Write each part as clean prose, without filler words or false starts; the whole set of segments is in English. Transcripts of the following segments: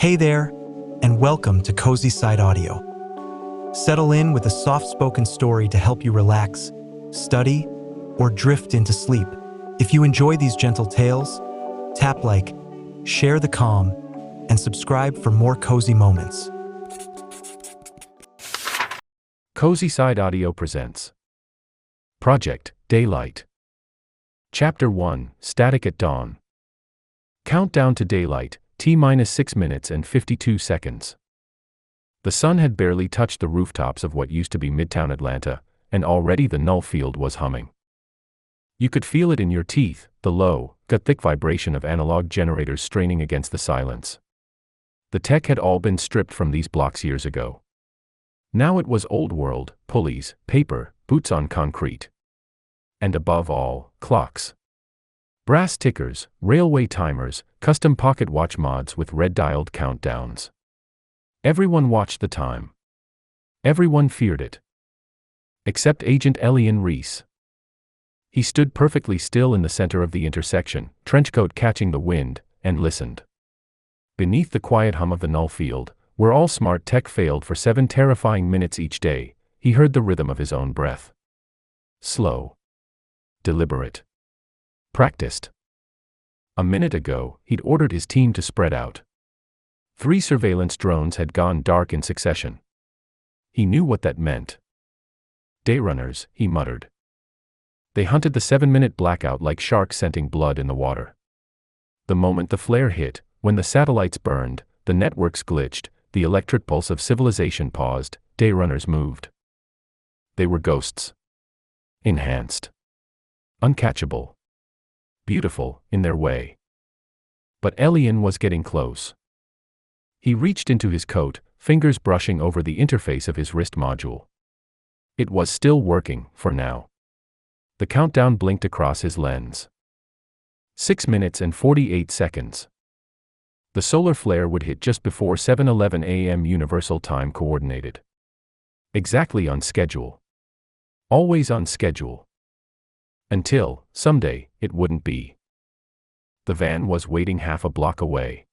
Hey there, and welcome to CozySideAudio. Settle in with a soft-spoken story to help you relax, study, or drift into sleep. If you enjoy these gentle tales, tap like, share the calm, and subscribe for more cozy moments. CozySideAudio presents Project Daylight. Chapter 1, Static at Dawn. Countdown to daylight, T-minus 6 minutes and 52 seconds. The sun had barely touched the rooftops of what used to be Midtown Atlanta, and already the null field was humming. You could feel it in your teeth, the low, gut-thick vibration of analog generators straining against the silence. The tech had all been stripped from these blocks years ago. Now it was old world, pulleys, paper, boots on concrete. And above all, clocks. Brass tickers, railway timers, custom pocket watch mods with red-dialed countdowns. Everyone watched the time. Everyone feared it. Except Agent Elian Reese. He stood perfectly still in the center of the intersection, trenchcoat catching the wind, and listened. Beneath the quiet hum of the null field, where all smart tech failed for 7 terrifying minutes each day, he heard the rhythm of his own breath. Slow. Deliberate. Practiced. A minute ago, he'd ordered his team to spread out. 3 surveillance drones had gone dark in succession. He knew what that meant. Dayrunners, he muttered. They hunted the 7-minute blackout like sharks scenting blood in the water. The moment the flare hit, when the satellites burned, the networks glitched, the electric pulse of civilization paused, Dayrunners moved. They were ghosts. Enhanced. Uncatchable. Beautiful, in their way. But Elian was getting close. He reached into his coat, fingers brushing over the interface of his wrist module. It was still working, for now. The countdown blinked across his lens. 6 minutes and 48 seconds. The solar flare would hit just before 7:11 a.m. Universal Time Coordinated. Exactly on schedule. Always on schedule. Until, someday, it wouldn't be. The van was waiting half a block away.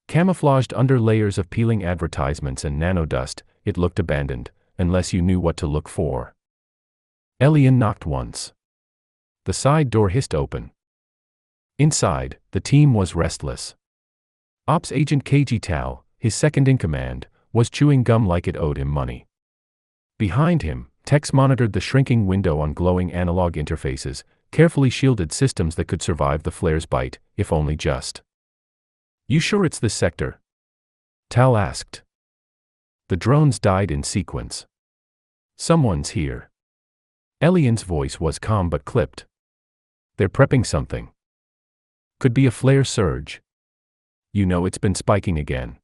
Camouflaged under layers of peeling advertisements and nanodust, it looked abandoned, unless you knew what to look for. Elian knocked once. The side door hissed open. Inside, the team was restless. Ops Agent KG Tal, his second-in-command, was chewing gum like it owed him money. Behind him, techs monitored the shrinking window on glowing analog interfaces, carefully shielded systems that could survive the flare's bite, if only just. "You sure it's this sector?" Tal asked. The drones died in sequence. "Someone's here." Elian's voice was calm but clipped. "They're prepping something. Could be a flare surge. You know it's been spiking again."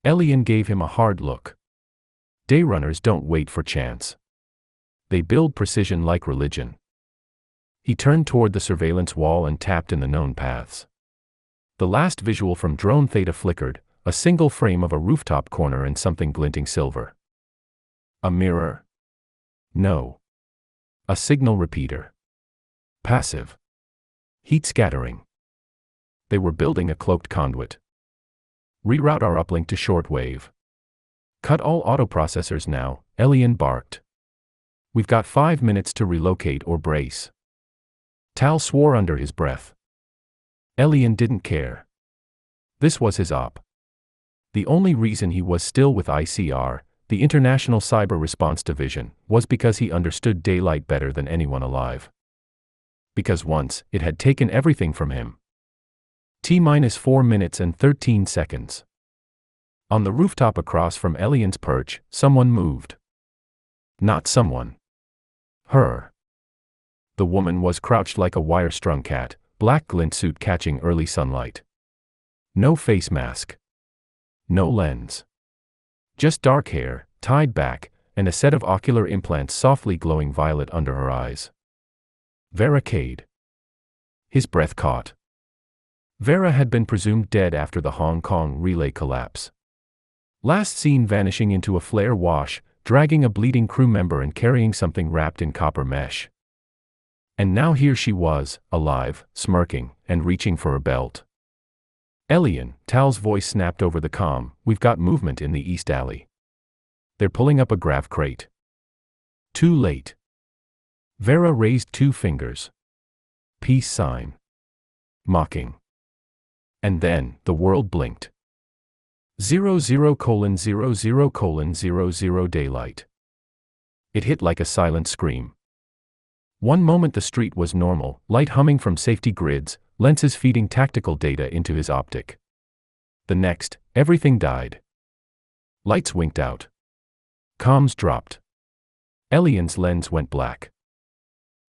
Elian gave him a hard look. Dayrunners don't wait for chance. They build precision like religion. He turned toward the surveillance wall and tapped in the known paths. The last visual from Drone Theta flickered, a single frame of a rooftop corner and something glinting silver. A mirror? No. A signal repeater. Passive. Heat scattering. They were building a cloaked conduit. Reroute our uplink to shortwave. Cut all autoprocessors now, Elian barked. We've got 5 minutes to relocate or brace. Tal swore under his breath. Elian didn't care. This was his op. The only reason he was still with ICR, the International Cyber Response Division, was because he understood daylight better than anyone alive. Because once, it had taken everything from him. T-minus 4 minutes and 13 seconds. On the rooftop across from Elian's perch, someone moved. Not someone. Her. The woman was crouched like a wire-strung cat, black glint suit catching early sunlight. No face mask. No lens. Just dark hair, tied back, and a set of ocular implants softly glowing violet under her eyes. Vera Cade. His breath caught. Vera had been presumed dead after the Hong Kong relay collapse. Last seen vanishing into a flare wash, dragging a bleeding crew member and carrying something wrapped in copper mesh. And now here she was, alive, smirking, and reaching for a belt. Elian, Tal's voice snapped over the comm, we've got movement in the east alley. They're pulling up a grav crate. Too late. Vera raised 2 fingers. Peace sign. Mocking. And then, the world blinked. 00:00:00 daylight. It hit like a silent scream. One moment the street was normal, light humming from safety grids, lenses feeding tactical data into his optic. The next, everything died. Lights winked out. Comms dropped. Elian's lens went black.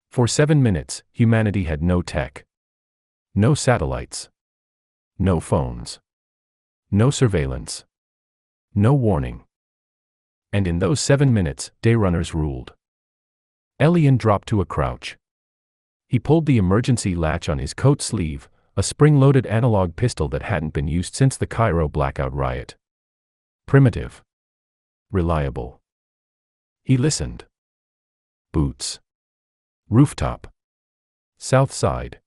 For 7 minutes, humanity had no tech. No satellites. No phones. No surveillance. No warning. And in those 7 minutes, Dayrunners ruled. Elian dropped to a crouch. He pulled the emergency latch on his coat sleeve, a spring-loaded analog pistol that hadn't been used since the Cairo blackout riot. Primitive. Reliable. He listened. Boots. Rooftop. South side.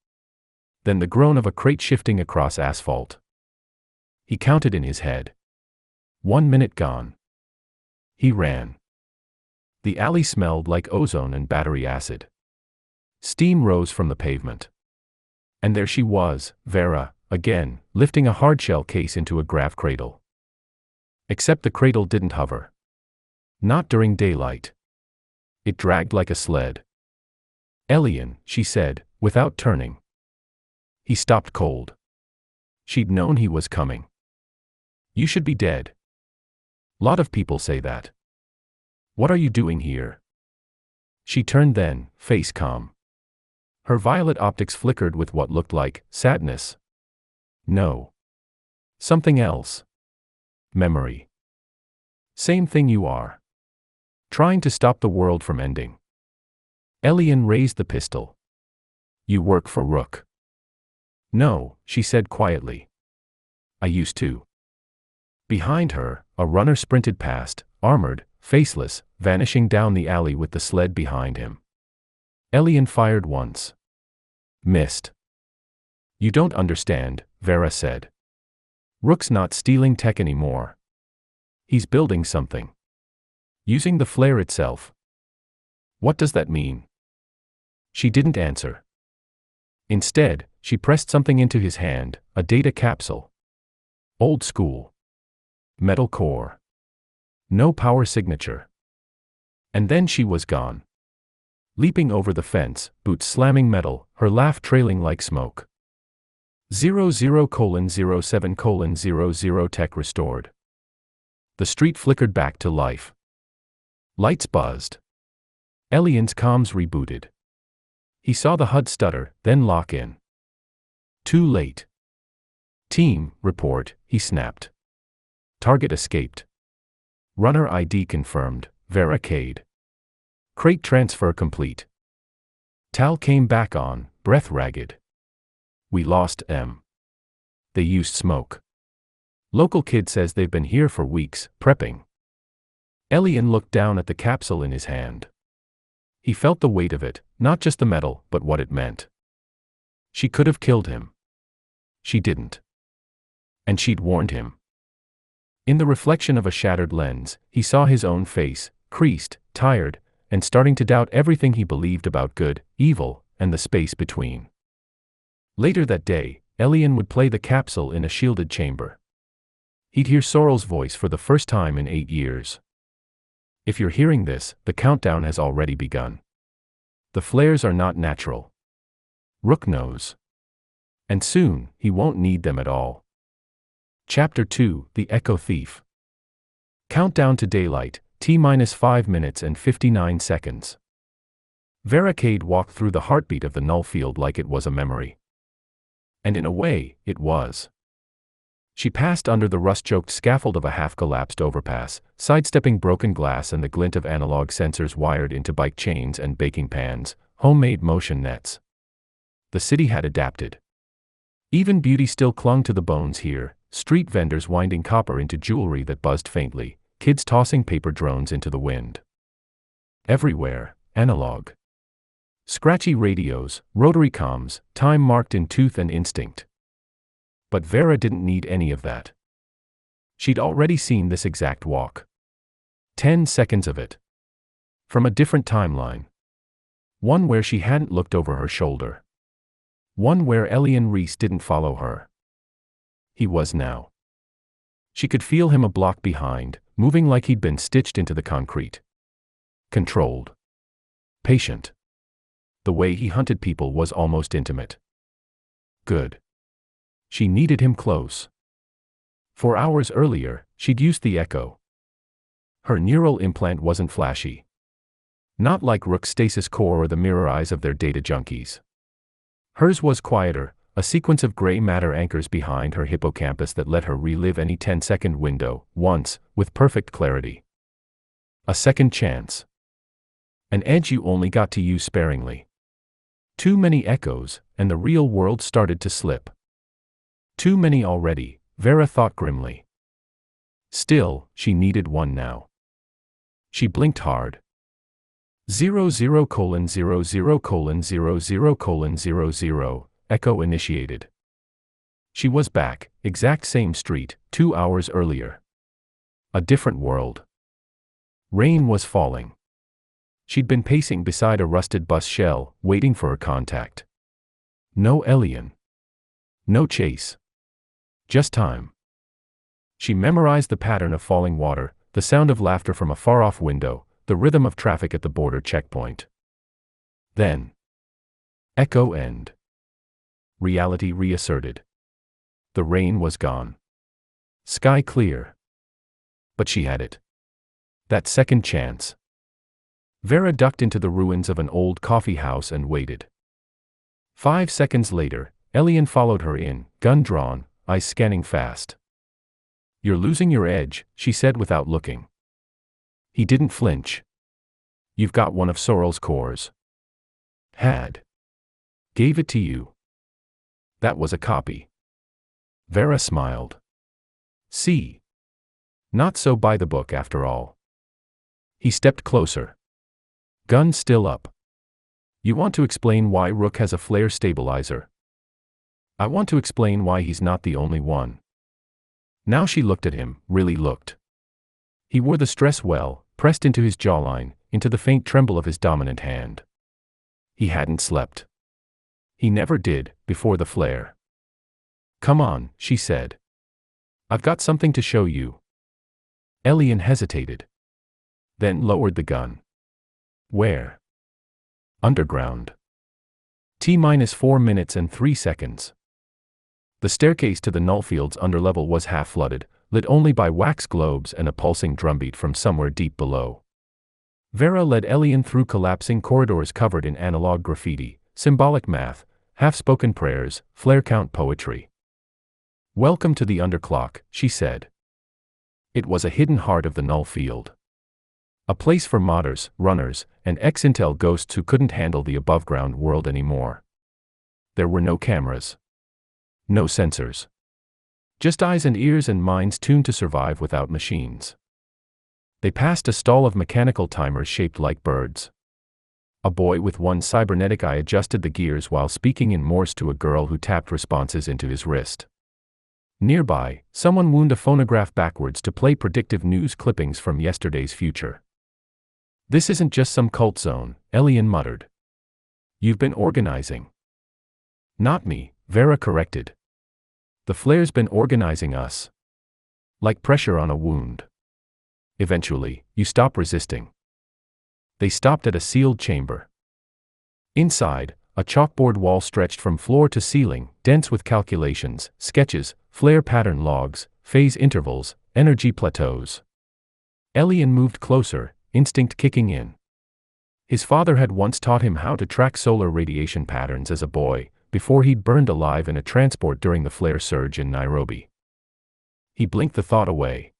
Then the groan of a crate shifting across asphalt. He counted in his head. 1 minute gone. He ran. The alley smelled like ozone and battery acid. Steam rose from the pavement. And there she was, Vera, again, lifting a hardshell case into a grav cradle. Except the cradle didn't hover. Not during daylight. It dragged like a sled. Elian, she said, without turning. He stopped cold. She'd known he was coming. You should be dead. Lot of people say that. What are you doing here? She turned then, face calm. Her violet optics flickered with what looked like sadness. No. Something else. Memory. Same thing you are. Trying to stop the world from ending. Elian raised the pistol. You work for Rook. No, she said quietly. I used to. Behind her, a runner sprinted past, armored, faceless, vanishing down the alley with the sled behind him. Elian fired once. Missed. You don't understand, Vera said. Rook's not stealing tech anymore. He's building something. Using the flare itself. What does that mean? She didn't answer. Instead, she pressed something into his hand, a data capsule. Old school. Metal core. No power signature. And then she was gone. Leaping over the fence, boots slamming metal, her laugh trailing like smoke. 00:07:00 tech restored. The street flickered back to life. Lights buzzed. Elian's comms rebooted. He saw the HUD stutter, then lock in. Too late. Team, report, he snapped. Target escaped. Runner ID confirmed, Veracade. Crate transfer complete. Tal came back on, breath ragged. We lost M. They used smoke. Local kid says they've been here for weeks, prepping. Elian looked down at the capsule in his hand. He felt the weight of it, not just the metal, but what it meant. She could have killed him. She didn't. And she'd warned him. In the reflection of a shattered lens, he saw his own face, creased, tired, and starting to doubt everything he believed about good, evil, and the space between. Later that day, Elian would play the capsule in a shielded chamber. He'd hear Sorrel's voice for the first time in 8 years. If you're hearing this, the countdown has already begun. The flares are not natural. Rook knows. And soon, he won't need them at all. Chapter 2, The Echo Thief. Countdown to daylight, T-5 minutes and 59 seconds. Veracade walked through the heartbeat of the null field like it was a memory. And in a way, it was. She passed under the rust-choked scaffold of a half-collapsed overpass, sidestepping broken glass and the glint of analog sensors wired into bike chains and baking pans, homemade motion nets. The city had adapted. Even beauty still clung to the bones here, street vendors winding copper into jewelry that buzzed faintly, kids tossing paper drones into the wind. Everywhere, analog. Scratchy radios, rotary comms, time marked in tooth and instinct. But Vera didn't need any of that. She'd already seen this exact walk. 10 seconds of it. From a different timeline. One where she hadn't looked over her shoulder. One where Elian Reese didn't follow her. He was now. She could feel him a block behind, moving like he'd been stitched into the concrete. Controlled. Patient. The way he hunted people was almost intimate. Good. She needed him close. 4 hours earlier, she'd used the echo. Her neural implant wasn't flashy. Not like Rook's stasis core or the mirror eyes of their data junkies. Hers was quieter, a sequence of gray matter anchors behind her hippocampus that let her relive any 10-second window, once, with perfect clarity. A second chance. An edge you only got to use sparingly. Too many echoes, and the real world started to slip. Too many already, Vera thought grimly. Still, she needed one now. She blinked hard. 00:00:00:00, echo initiated. She was back, exact same street, 2 hours earlier. A different world. Rain was falling. She'd been pacing beside a rusted bus shell, waiting for her contact. No Elian. No chase. Just time. She memorized the pattern of falling water, the sound of laughter from a far-off window, the rhythm of traffic at the border checkpoint. Then. Echo end. Reality reasserted. The rain was gone. Sky clear. But she had it. That second chance. Vera ducked into the ruins of an old coffee house and waited. 5 seconds later, Elian followed her in, gun drawn, eyes scanning fast. "You're losing your edge," she said without looking. He didn't flinch. "You've got one of Sorrel's cores." "Had. Gave it to you." "That was a copy." Vera smiled. "See. Not so by the book after all." He stepped closer. Gun still up. "You want to explain why Rook has a flare stabilizer?" "I want to explain why he's not the only one." Now she looked at him, really looked. He wore the stress well, pressed into his jawline, into the faint tremble of his dominant hand. He hadn't slept. He never did, before the flare. "Come on," she said. "I've got something to show you." Elian hesitated. Then lowered the gun. "Where?" "Underground." T-4 minutes and 3 seconds. The staircase to the nullfield's underlevel was half flooded, lit only by wax globes and a pulsing drumbeat from somewhere deep below. Vera led Elian through collapsing corridors covered in analog graffiti, symbolic math, half-spoken prayers, flare count poetry. "Welcome to the underclock," she said. It was a hidden heart of the null field. A place for modders, runners, and ex-Intel ghosts who couldn't handle the above-ground world anymore. There were no cameras. No sensors. Just eyes and ears and minds tuned to survive without machines. They passed a stall of mechanical timers shaped like birds. A boy with one cybernetic eye adjusted the gears while speaking in Morse to a girl who tapped responses into his wrist. Nearby, someone wound a phonograph backwards to play predictive news clippings from yesterday's future. "This isn't just some cult zone," Elian muttered. "You've been organizing." "Not me," Vera corrected. "The flare's been organizing us. Like pressure on a wound. Eventually, you stop resisting." They stopped at a sealed chamber. Inside, a chalkboard wall stretched from floor to ceiling, dense with calculations, sketches, flare pattern logs, phase intervals, energy plateaus. Elian moved closer, instinct kicking in. His father had once taught him how to track solar radiation patterns as a boy, before he'd burned alive in a transport during the flare surge in Nairobi. He blinked the thought away.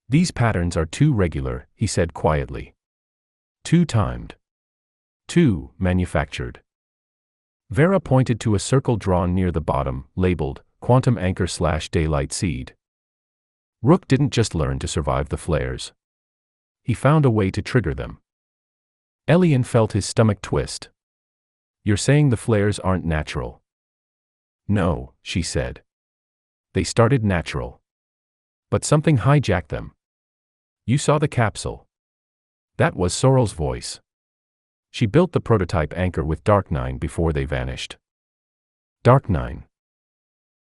"These patterns are too regular," he said quietly. "Too timed. Too manufactured." Vera pointed to a circle drawn near the bottom, labeled, Quantum Anchor/Daylight Seed. Rook didn't just learn to survive the flares. He found a way to trigger them. Elian felt his stomach twist. "You're saying the flares aren't natural?" "No," she said. They started natural. But something hijacked them. You saw the capsule. That was Sorrel's voice. She built the prototype anchor with Dark9 before they vanished. Dark9.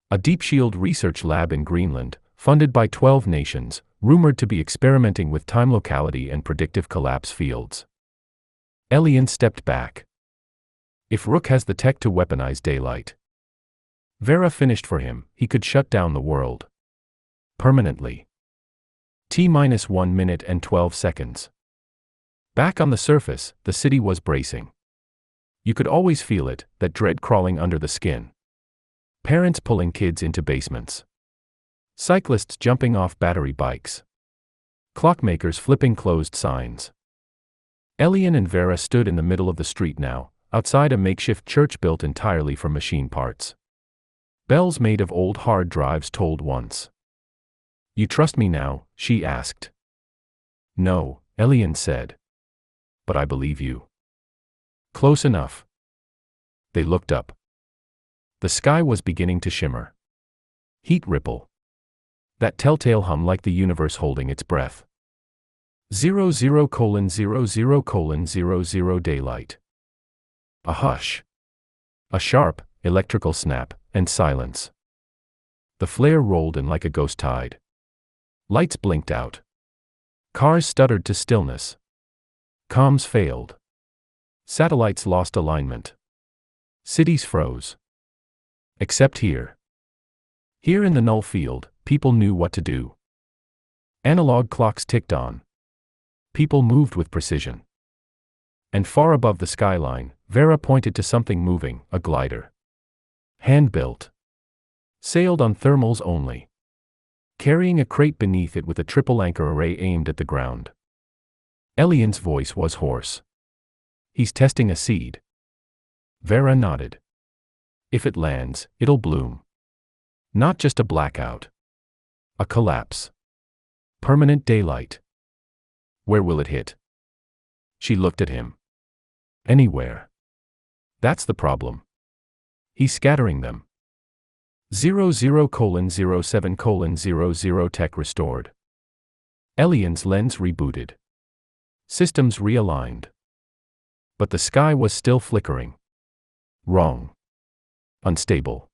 A deep shield research lab in Greenland, funded by 12 nations, rumored to be experimenting with time locality and predictive collapse fields. Elian stepped back. If Rook has the tech to weaponize daylight, Vera finished for him, he could shut down the world. Permanently. T-1 minute and 12 seconds. Back on the surface, the city was bracing. You could always feel it, that dread crawling under the skin. Parents pulling kids into basements. Cyclists jumping off battery bikes. Clockmakers flipping closed signs. Elian and Vera stood in the middle of the street now, outside a makeshift church built entirely from machine parts. Bells made of old hard drives tolled once. You trust me now? She asked. No, Elian said. But I believe you. Close enough. They looked up. The sky was beginning to shimmer. Heat ripple. That telltale hum like the universe holding its breath. 00:00:00 daylight. A hush. A sharp, electrical snap, and silence. The flare rolled in like a ghost tide. Lights blinked out. Cars stuttered to stillness. Comms failed. Satellites lost alignment. Cities froze. Except here. Here in the null field, people knew what to do. Analog clocks ticked on. People moved with precision. And far above the skyline, Vera pointed to something moving, a glider. Hand-built. Sailed on thermals only. Carrying a crate beneath it with a triple anchor array aimed at the ground. Elian's voice was hoarse. He's testing a seed. Vera nodded. If it lands, it'll bloom. Not just a blackout. A collapse. Permanent daylight. Where will it hit? She looked at him. Anywhere. That's the problem. He's scattering them. 00:07:00 tech restored. Elian's lens rebooted. Systems realigned. But the sky was still flickering. Wrong. Unstable.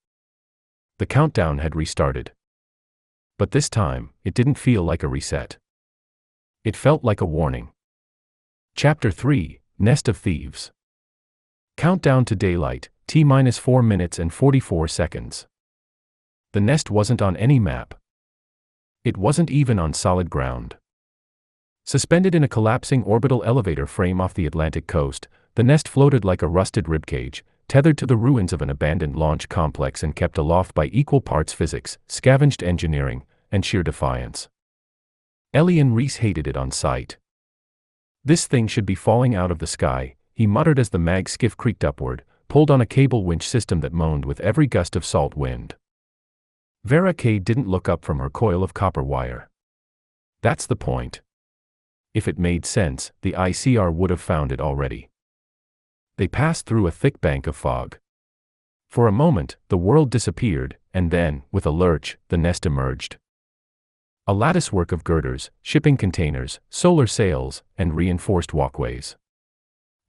The countdown had restarted. But this time, it didn't feel like a reset. It felt like a warning. Chapter 3, Nest of Thieves. Countdown to daylight, T-4 minutes and 44 seconds. The nest wasn't on any map. It wasn't even on solid ground. Suspended in a collapsing orbital elevator frame off the Atlantic coast, the nest floated like a rusted ribcage, tethered to the ruins of an abandoned launch complex and kept aloft by equal parts physics, scavenged engineering, and sheer defiance. Elian Reese hated it on sight. This thing should be falling out of the sky, he muttered as the mag skiff creaked upward, pulled on a cable winch system that moaned with every gust of salt wind. Vera K didn't look up from her coil of copper wire. That's the point. If it made sense, the ICR would have found it already. They passed through a thick bank of fog. For a moment, the world disappeared, and then, with a lurch, the nest emerged. A latticework of girders, shipping containers, solar sails, and reinforced walkways.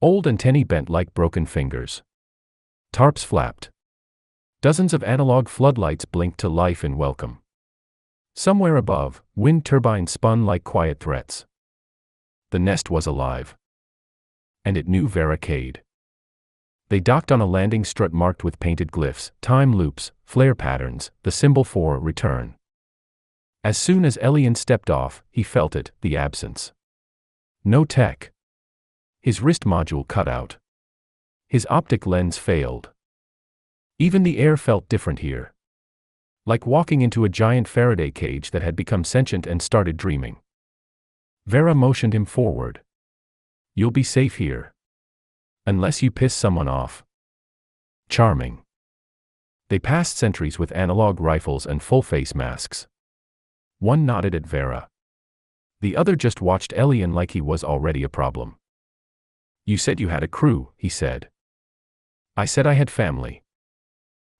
Old antennae bent like broken fingers. Tarps flapped. Dozens of analog floodlights blinked to life in welcome. Somewhere above, wind turbines spun like quiet threats. The nest was alive. And it knew Vera Cade. They docked on a landing strut marked with painted glyphs, time loops, flare patterns, the symbol for return. As soon as Elian stepped off, he felt it, the absence. No tech. His wrist module cut out. His optic lens failed. Even the air felt different here. Like walking into a giant Faraday cage that had become sentient and started dreaming. Vera motioned him forward. You'll be safe here. Unless you piss someone off. Charming. They passed sentries with analog rifles and full face masks. One nodded at Vera. The other just watched Elian like he was already a problem. You said you had a crew, he said. I said I had family.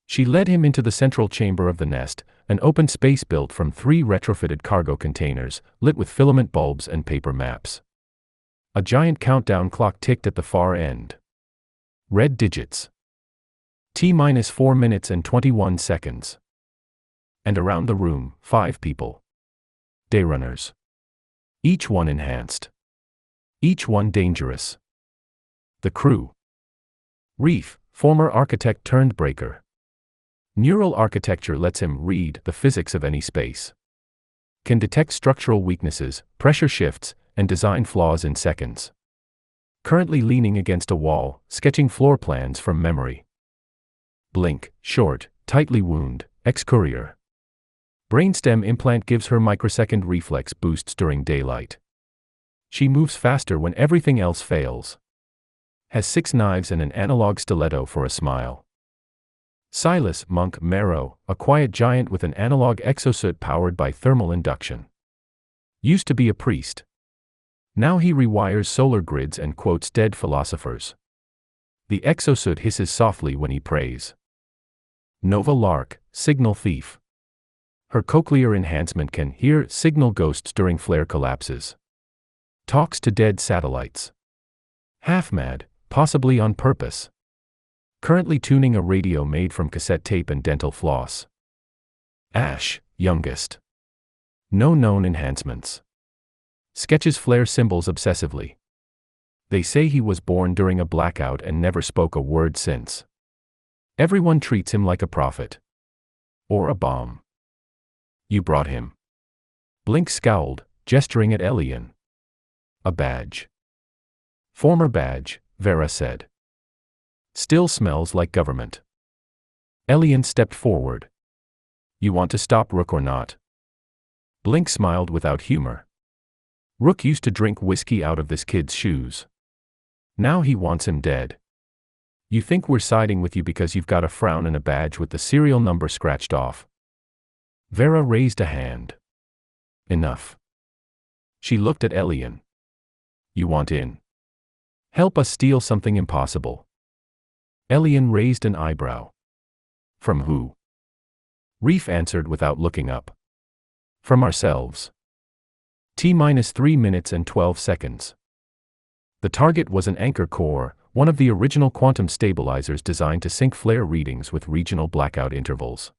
She led him into the central chamber of the nest, an open space built from 3 retrofitted cargo containers, lit with filament bulbs and paper maps. A giant countdown clock ticked at the far end. Red digits. T-4 minutes and 21 seconds. And around the room, 5 people. Dayrunners. Each one enhanced. Each one dangerous. The crew. Reef, former architect turned breaker. Neural architecture lets him read the physics of any space. Can detect structural weaknesses, pressure shifts, and design flaws in seconds. Currently leaning against a wall, sketching floor plans from memory. Blink, short, tightly wound, ex-courier. Brainstem implant gives her microsecond reflex boosts during daylight. She moves faster when everything else fails. Has 6 knives and an analog stiletto for a smile. Silas Monk Marrow, a quiet giant with an analog exosuit powered by thermal induction. Used to be a priest. Now he rewires solar grids and quotes dead philosophers. The exosuit hisses softly when he prays. Nova Lark, signal thief. Her cochlear enhancement can hear signal ghosts during flare collapses. Talks to dead satellites. Half mad, possibly on purpose. Currently tuning a radio made from cassette tape and dental floss. Ash, youngest. No known enhancements. Sketches flare symbols obsessively. They say he was born during a blackout and never spoke a word since. Everyone treats him like a prophet. Or a bomb. You brought him. Blink scowled, gesturing at Elian. A badge. Former badge, Vera said. Still smells like government. Elian stepped forward. You want to stop Rook or not? Blink smiled without humor. Rook used to drink whiskey out of this kid's shoes. Now he wants him dead. You think we're siding with you because you've got a frown and a badge with the serial number scratched off. Vera raised a hand. Enough. She looked at Elian. You want in? Help us steal something impossible. Elian raised an eyebrow. From who? Reef answered without looking up. From ourselves. T-3 minutes and 12 seconds. The target was an anchor core, one of the original quantum stabilizers designed to sync flare readings with regional blackout intervals.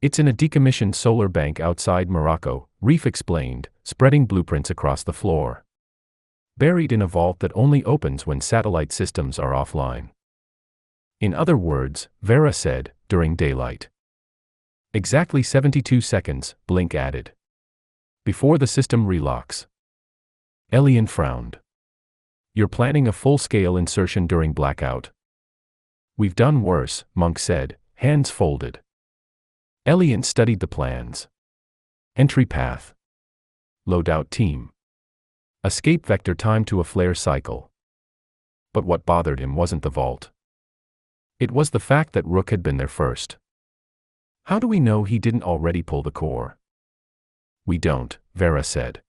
It's in a decommissioned solar bank outside Morocco, Reef explained, spreading blueprints across the floor. Buried in a vault that only opens when satellite systems are offline. In other words, Vera said, during daylight. Exactly 72 seconds, Blink added. Before the system relocks. Elian frowned. You're planning a full-scale insertion during blackout. We've done worse, Monk said, hands folded. Elian studied the plans. Entry path. Loadout team. Escape vector time to a flare cycle. But what bothered him wasn't the vault. It was the fact that Rook had been there first. How do we know he didn't already pull the core? We don't, Vera said.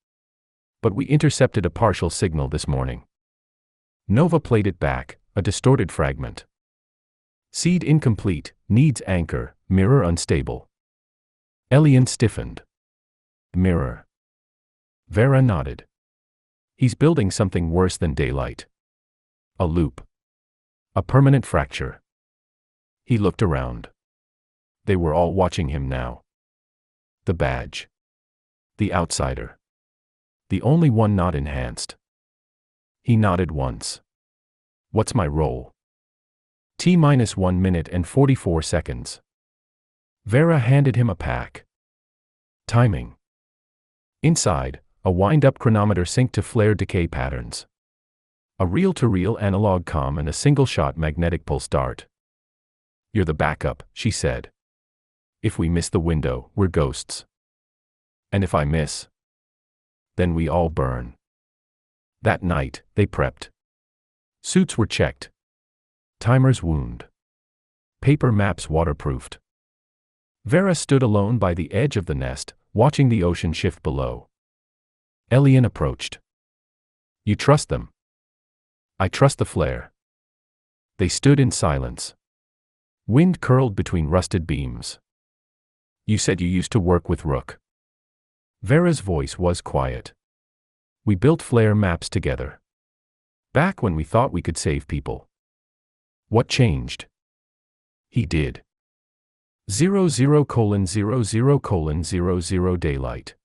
But we intercepted a partial signal this morning. Nova played it back, a distorted fragment. Seed incomplete, needs anchor, mirror unstable. Elian stiffened. Mirror. Vera nodded. He's building something worse than daylight. A loop. A permanent fracture. He looked around. They were all watching him now. The badge. The outsider. The only one not enhanced. He nodded once. What's my role? T-1 minute and 44 seconds. Vera handed him a pack. Timing. Inside, a wind-up chronometer synced to flare decay patterns. A reel-to-reel analog comm and a single-shot magnetic pulse dart. You're the backup, she said. If we miss the window, we're ghosts. And if I miss, then we all burn. That night, they prepped. Suits were checked. Timers wound. Paper maps waterproofed. Vera stood alone by the edge of the nest, watching the ocean shift below. Elian approached. You trust them? I trust the flare. They stood in silence. Wind curled between rusted beams. You said you used to work with Rook. Vera's voice was quiet. We built flare maps together. Back when we thought we could save people. What changed? He did. 00:00:00 daylight.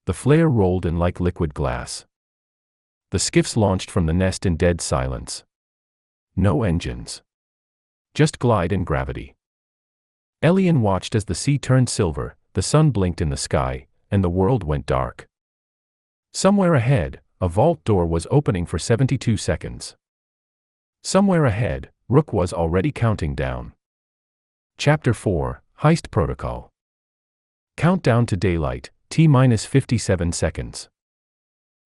The flare rolled in like liquid glass. The skiffs launched from the nest in dead silence. No engines. Just glide and gravity. Elian watched as the sea turned silver, the sun blinked in the sky, and the world went dark. Somewhere ahead, a vault door was opening for 72 seconds. Somewhere ahead, Rook was already counting down. Chapter 4, Heist Protocol. Countdown to daylight, T-57 seconds.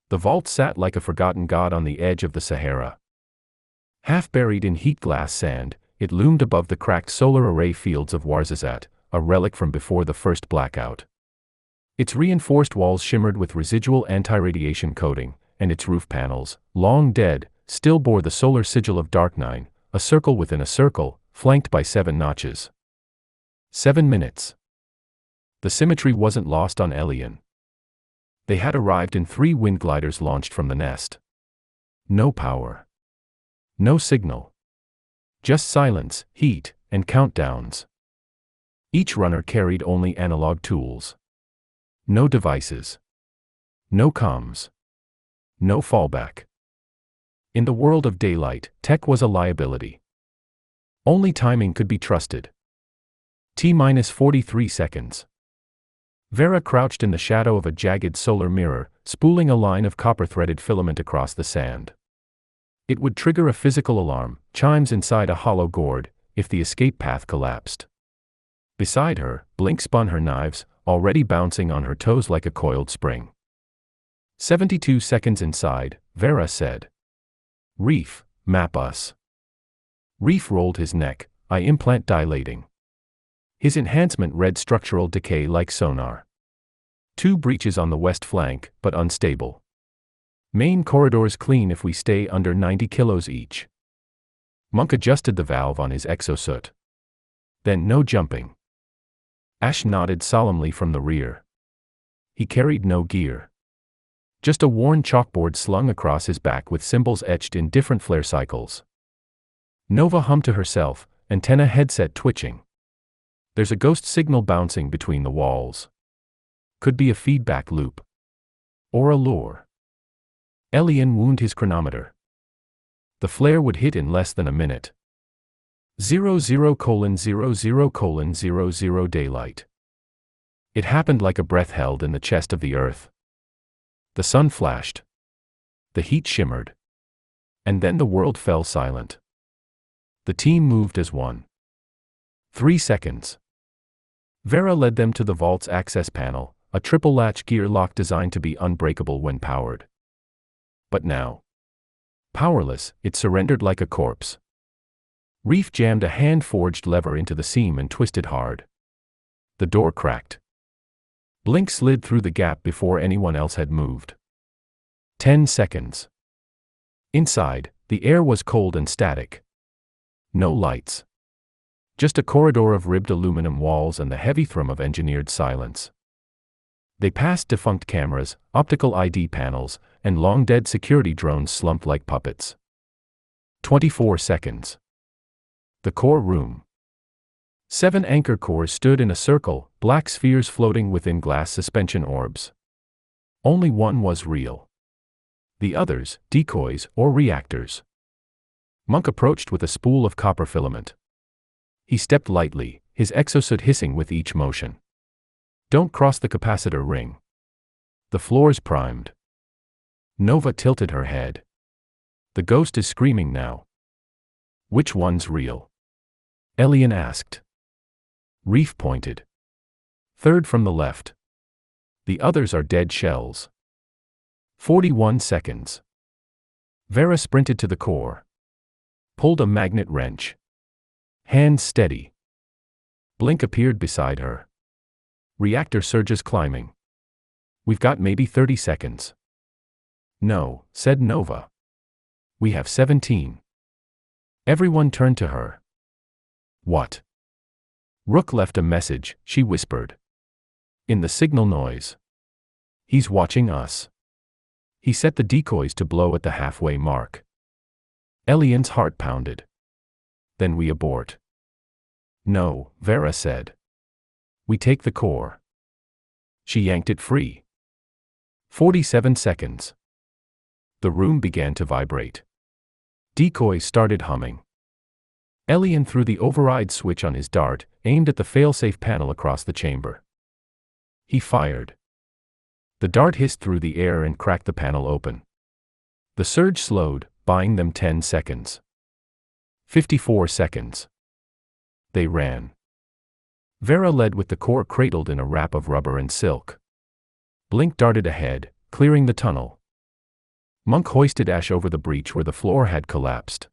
The vault sat like a forgotten god on the edge of the Sahara. Half buried in heat glass sand, it loomed above the cracked solar array fields of Warzazat, a relic from before the first blackout. Its reinforced walls shimmered with residual anti-radiation coating, and its roof panels, long dead, still bore the solar sigil of Dark9, a circle within a circle, flanked by 7 notches. 7 minutes. The symmetry wasn't lost on Elian. They had arrived in 3 wind gliders launched from the nest. No power. No signal. Just silence, heat, and countdowns. Each runner carried only analog tools. No devices. No comms. No fallback. In the world of daylight, tech was a liability. Only timing could be trusted. T-43 seconds. Vera crouched in the shadow of a jagged solar mirror, spooling a line of copper-threaded filament across the sand. It would trigger a physical alarm, chimes inside a hollow gourd, if the escape path collapsed. Beside her, Blink spun her knives, already bouncing on her toes like a coiled spring. 72 seconds inside, Vera said. Reef, map us. Reef rolled his neck, eye implant dilating. His enhancement read structural decay like sonar. 2 breaches on the west flank, but unstable. Main corridors clean if we stay under 90 kilos each. Monk adjusted the valve on his exosuit. Then no jumping. Ash nodded solemnly from the rear. He carried no gear. Just a worn chalkboard slung across his back with symbols etched in different flare cycles. Nova hummed to herself, antenna headset twitching. There's a ghost signal bouncing between the walls. Could be a feedback loop. Or a lure. Elian wound his chronometer. The flare would hit in less than a minute. 00:00:00 daylight. It happened like a breath held in the chest of the earth. The sun flashed. The heat shimmered. And then the world fell silent. The team moved as one. 3 seconds. Vera led them to the vault's access panel, a triple-latch gear lock designed to be unbreakable when powered. But now, powerless, it surrendered like a corpse. Reef jammed a hand-forged lever into the seam and twisted hard. The door cracked. Blink slid through the gap before anyone else had moved. 10 seconds. Inside, the air was cold and static. No lights. Just a corridor of ribbed aluminum walls and the heavy thrum of engineered silence. They passed defunct cameras, optical ID panels, and long-dead security drones slumped like puppets. 24 seconds. The core room. 7 anchor cores stood in a circle, black spheres floating within glass suspension orbs. Only one was real. The others, decoys or reactors. Monk approached with a spool of copper filament. He stepped lightly, his exosuit hissing with each motion. Don't cross the capacitor ring. The floor's primed. Nova tilted her head. The ghost is screaming now. Which one's real? Elian asked. Reef pointed. 3rd from the left. The others are dead shells. 41 seconds. Vera sprinted to the core. Pulled a magnet wrench. Hands steady. Blink appeared beside her. Reactor surges climbing. We've got maybe 30 seconds. No, said Nova. We have 17. Everyone turned to her. What? Rook left a message, she whispered. In the signal noise. He's watching us. He set the decoys to blow at the halfway mark. Elian's heart pounded. Then we abort. No, Vera said. We take the core. She yanked it free. 47 seconds. The room began to vibrate. Decoys started humming. Elian threw the override switch on his dart, aimed at the failsafe panel across the chamber. He fired. The dart hissed through the air and cracked the panel open. The surge slowed, buying them 10 seconds. 54 seconds. They ran. Vera led with the core cradled in a wrap of rubber and silk. Blink darted ahead, clearing the tunnel. Monk hoisted Ash over the breach where the floor had collapsed.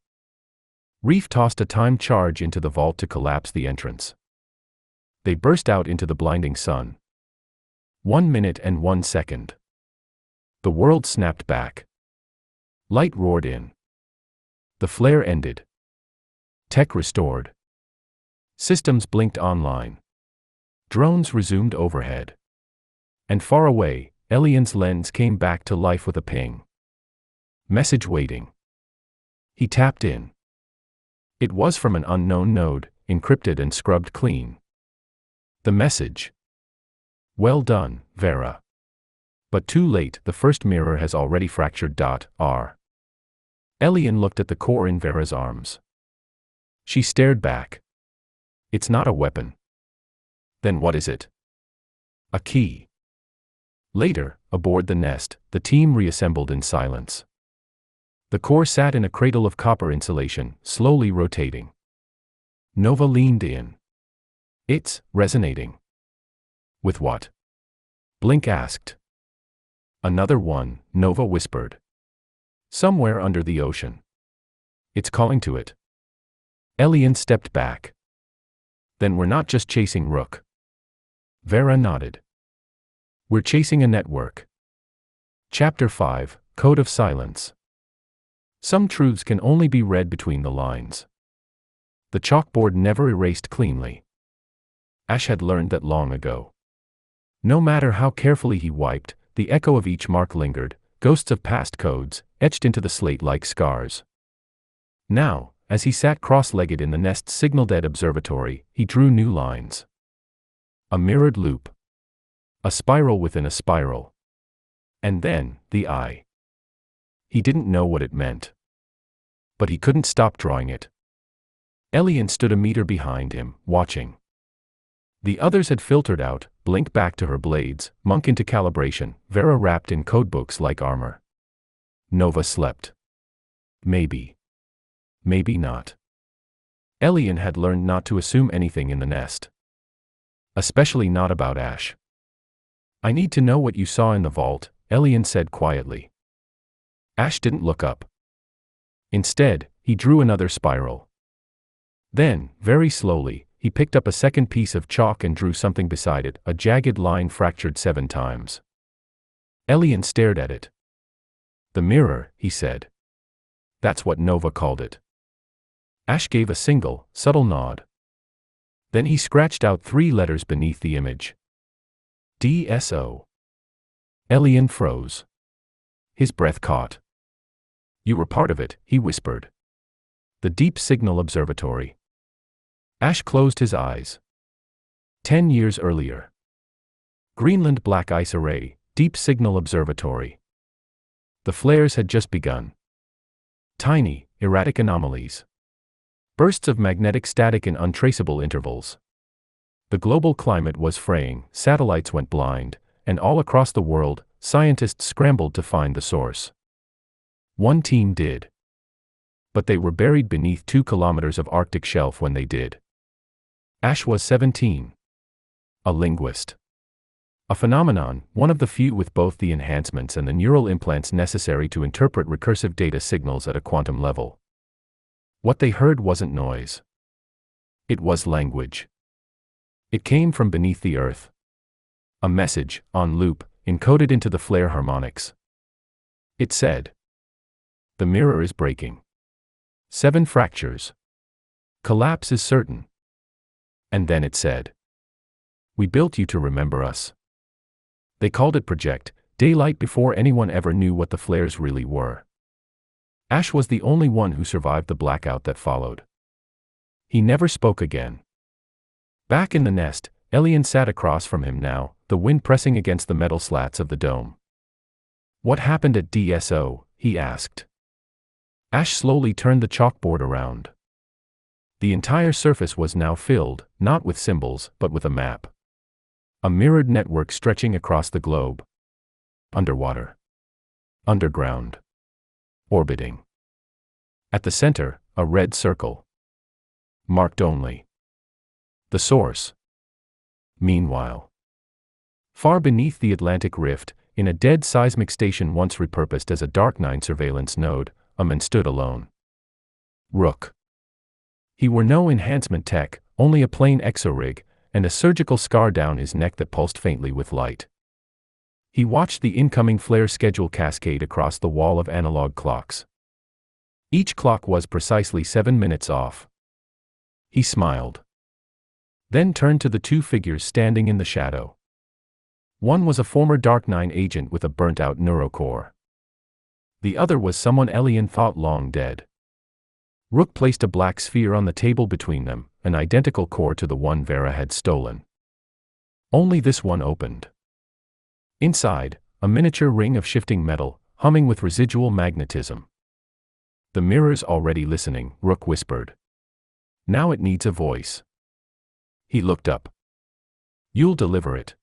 Reef tossed a timed charge into the vault to collapse the entrance. They burst out into the blinding sun. 1 minute and 1 second. The world snapped back. Light roared in. The flare ended. Tech restored. Systems blinked online. Drones resumed overhead. And far away, Elian's lens came back to life with a ping. Message waiting. He tapped in. It was from an unknown node, encrypted and scrubbed clean. The message. Well done, Vera. But too late, the first mirror has already fractured. R. Elian looked at the core in Vera's arms. She stared back. It's not a weapon. Then what is it? A key. Later, aboard the nest, the team reassembled in silence. The core sat in a cradle of copper insulation, slowly rotating. Nova leaned in. It's resonating. With what? Blink asked. Another one, Nova whispered. Somewhere under the ocean. It's calling to it. Elian stepped back. Then we're not just chasing Rook. Vera nodded. We're chasing a network. Chapter 5, Code of Silence. Some truths can only be read between the lines. The chalkboard never erased cleanly. Ash had learned that long ago. No matter how carefully he wiped, the echo of each mark lingered, ghosts of past codes, etched into the slate like scars. Now, as he sat cross-legged in the nest's signal-dead observatory, he drew new lines. A mirrored loop. A spiral within a spiral. And then, the eye. He didn't know what it meant. But he couldn't stop drawing it. Elian stood a meter behind him, watching. The others had filtered out, Blink back to her blades, Monk into calibration, Vera wrapped in codebooks like armor. Nova slept. Maybe. Maybe not. Elian had learned not to assume anything in the nest. Especially not about Ash. I need to know what you saw in the vault, Elian said quietly. Ash didn't look up. Instead, he drew another spiral. Then, very slowly, he picked up a second piece of chalk and drew something beside it, a jagged line fractured 7 times. Elian stared at it. The mirror, he said. That's what Nova called it. Ash gave a single, subtle nod. Then he scratched out 3 letters beneath the image. DSO. Elian froze. His breath caught. You were part of it, he whispered. The Deep Signal Observatory. Ash closed his eyes. 10 years earlier. Greenland Black Ice Array, Deep Signal Observatory. The flares had just begun. Tiny, erratic anomalies. Bursts of magnetic static in untraceable intervals. The global climate was fraying, satellites went blind, and all across the world, scientists scrambled to find the source. One team did. But they were buried beneath 2 kilometers of Arctic shelf when they did. Ash was 17. A linguist. A phenomenon, one of the few with both the enhancements and the neural implants necessary to interpret recursive data signals at a quantum level. What they heard wasn't noise. It was language. It came from beneath the earth. A message, on loop, encoded into the flare harmonics. It said, "The mirror is breaking. 7 fractures. Collapse is certain. And then it said, "We built you to remember us." They called it Project Daylight before anyone ever knew what the flares really were. Ash was the only one who survived the blackout that followed. He never spoke again. Back in the nest, Elian sat across from him now, the wind pressing against the metal slats of the dome. "What happened at DSO?" he asked. Ash slowly turned the chalkboard around. The entire surface was now filled, not with symbols, but with a map. A mirrored network stretching across the globe. Underwater. Underground. Orbiting. At the center, a red circle. Marked only. The source. Meanwhile, far beneath the Atlantic Rift, in a dead seismic station once repurposed as a Dark-9 surveillance node, a man stood alone. Rook. He wore no enhancement tech, only a plain exorig, and a surgical scar down his neck that pulsed faintly with light. He watched the incoming flare schedule cascade across the wall of analog clocks. Each clock was precisely 7 minutes off. He smiled. Then turned to the two figures standing in the shadow. One was a former Dark-9 agent with a burnt-out neurocore. The other was someone Elian thought long dead. Rook placed a black sphere on the table between them, an identical core to the one Vera had stolen. Only this one opened. Inside, a miniature ring of shifting metal, humming with residual magnetism. "The mirror's already listening," Rook whispered. "Now it needs a voice." He looked up. "You'll deliver it."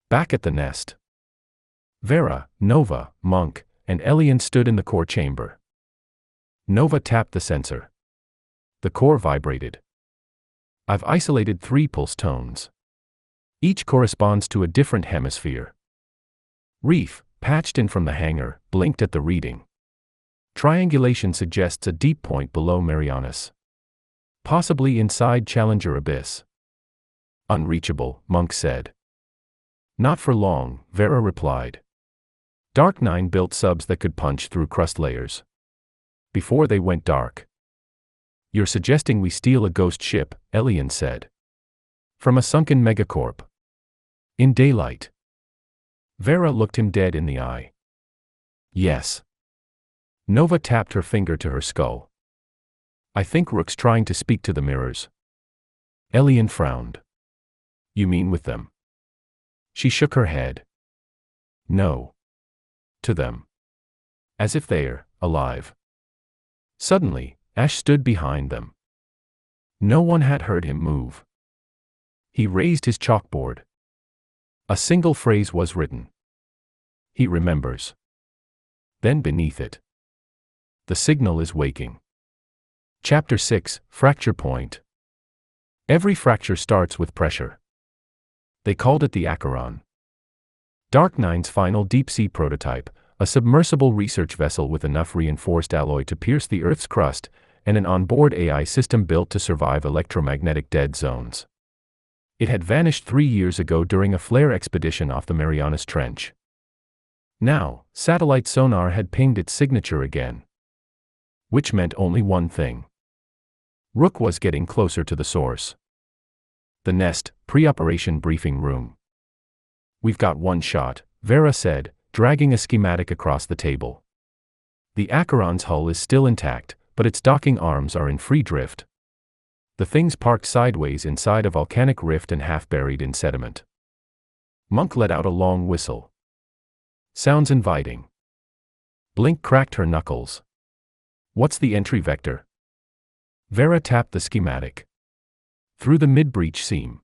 Back at the nest, Vera, Nova, Monk, and Elian stood in the core chamber. Nova tapped the sensor. The core vibrated. "I've isolated 3 pulse tones. Each corresponds to a different hemisphere." Reef, patched in from the hangar, blinked at the reading. Triangulation suggests a deep point below Marianas. Possibly inside Challenger Abyss. "Unreachable," Monk said. "Not for long," Vera replied. Dark-9 built subs that could punch through crust layers. Before they went dark. "You're suggesting we steal a ghost ship," Elian said. "From a sunken megacorp. In daylight." Vera looked him dead in the eye. "Yes." Nova tapped her finger to her skull. "I think Rook's trying to speak to the mirrors." Elian frowned. "You mean with them?" She shook her head. "No. To them. As if they're alive." Suddenly, Ash stood behind them. No one had heard him move. He raised his chalkboard. A single phrase was written. "He remembers." Then beneath it, "The signal is waking." Chapter 6, Fracture Point. Every fracture starts with pressure. They called it the Acheron. Dark-9's final deep-sea prototype, a submersible research vessel with enough reinforced alloy to pierce the Earth's crust, and an onboard AI system built to survive electromagnetic dead zones. It had vanished 3 years ago during a flare expedition off the Marianas Trench. Now, satellite sonar had pinged its signature again. Which meant only one thing. Rook was getting closer to the source. The nest, pre-operation briefing room. "We've got one shot," Vera said, dragging a schematic across the table. "The Acheron's hull is still intact, but its docking arms are in free drift. The thing's parked sideways inside a volcanic rift and half buried in sediment." Monk let out a long whistle. "Sounds inviting." Blink cracked her knuckles. "What's the entry vector?" Vera tapped the schematic. "Through the mid-breach seam.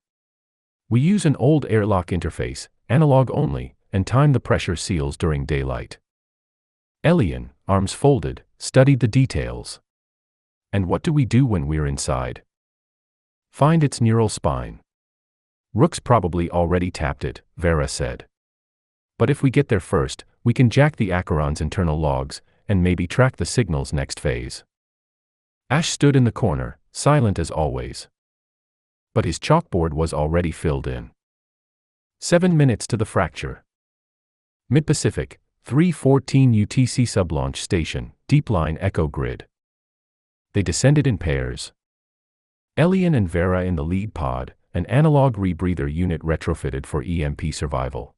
We use an old airlock interface, analog only, and time the pressure seals during daylight." Elian, arms folded, studied the details. "And what do we do when we're inside?" "Find its neural spine." "Rook's probably already tapped it," Vera said. "But if we get there first, we can jack the Acheron's internal logs, and maybe track the signal's next phase." Ash stood in the corner, silent as always. But his chalkboard was already filled in. 7 minutes to the fracture. Mid-Pacific, 3:14 UTC sublaunch station, deep line echo grid. They descended in pairs. Elian and Vera in the lead pod, an analog rebreather unit retrofitted for EMP survival.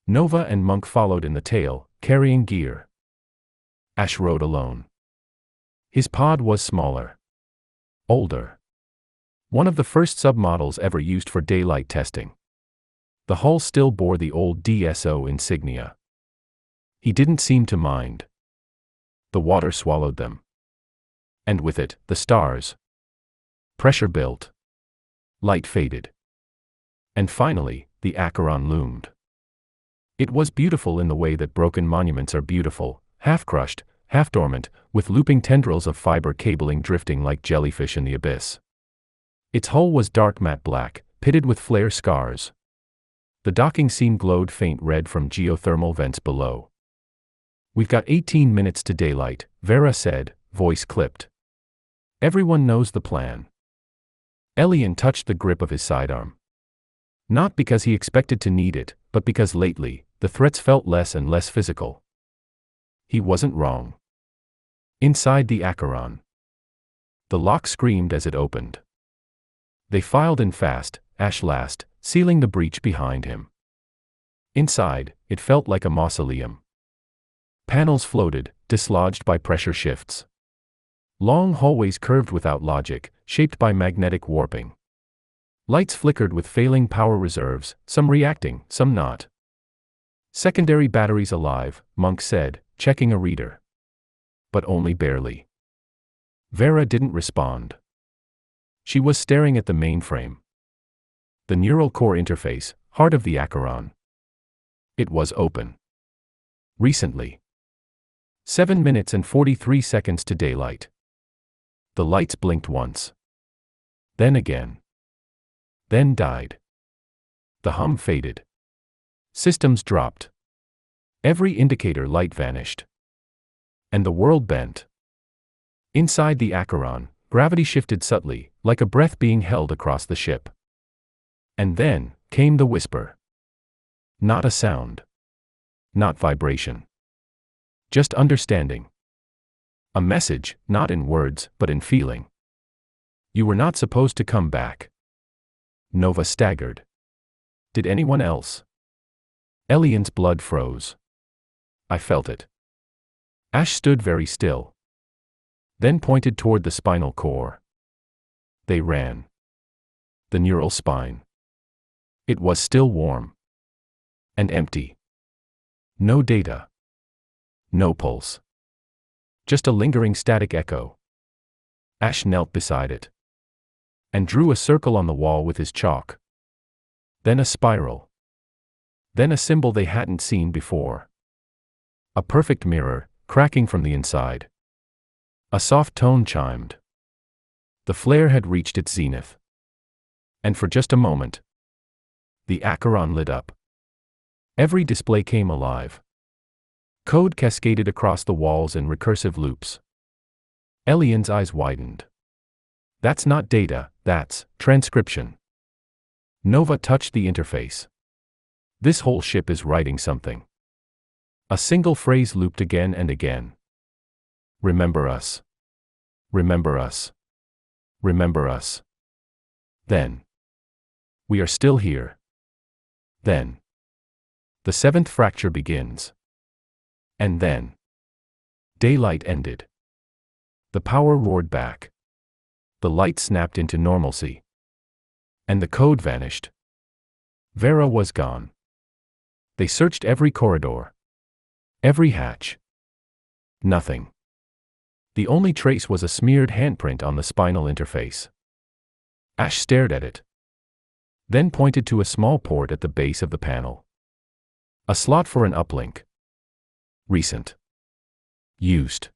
Nova and Monk followed in the tail, carrying gear. Ash rode alone. His pod was smaller. Older. One of the first submodels ever used for daylight testing. The hull still bore the old DSO insignia. He didn't seem to mind. The water swallowed them. And with it, the stars. Pressure built. Light faded. And finally, the Acheron loomed. It was beautiful in the way that broken monuments are beautiful, half-crushed, half-dormant, with looping tendrils of fiber cabling drifting like jellyfish in the abyss. Its hull was dark matte black, pitted with flare scars. The docking scene glowed faint red from geothermal vents below. "We've got 18 minutes to daylight," Vera said, voice clipped. "Everyone knows the plan." Elian touched the grip of his sidearm. Not because he expected to need it, but because lately, the threats felt less and less physical. He wasn't wrong. Inside the Acheron. The lock screamed as it opened. They filed in fast, Ash last, sealing the breach behind him. Inside, it felt like a mausoleum. Panels floated, dislodged by pressure shifts. Long hallways curved without logic, shaped by magnetic warping. Lights flickered with failing power reserves, some reacting, some not. "Secondary batteries alive," Monk said, checking a reader. But only barely. Vera didn't respond. She was staring at the mainframe. The neural core interface, heart of the Acheron. It was open. Recently. 7 minutes and 43 seconds to daylight. The lights blinked once. Then again. Then died. The hum faded. Systems dropped. Every indicator light vanished. And the world bent. Inside the Acheron, gravity shifted subtly, like a breath being held across the ship. And then came the whisper. Not a sound. Not vibration. Just understanding. A message, not in words, but in feeling. "You were not supposed to come back." Nova staggered. Did anyone else? Elian's blood froze. I felt it. Ash stood very still. Then pointed toward the spinal core. They ran. The neural spine. It was still warm. And empty. No data. No pulse. Just a lingering static echo. Ash knelt beside it. And drew a circle on the wall with his chalk. Then a spiral. Then a symbol they hadn't seen before. A perfect mirror, cracking from the inside. A soft tone chimed. The flare had reached its zenith. And for just a moment, the Acheron lit up. Every display came alive. Code cascaded across the walls in recursive loops. Elian's eyes widened. That's not data, that's transcription. Nova touched the interface. This whole ship is writing something. A single phrase looped again and again. Remember us. Remember us. Remember us. Then. We are still here. Then. The seventh fracture begins. And then. Daylight ended. The power roared back. The light snapped into normalcy. And the code vanished. Vera was gone. They searched every corridor. Every hatch. Nothing. The only trace was a smeared handprint on the spinal interface. Ash stared at it. Then pointed to a small port at the base of the panel. A slot for an uplink. Recent. Used.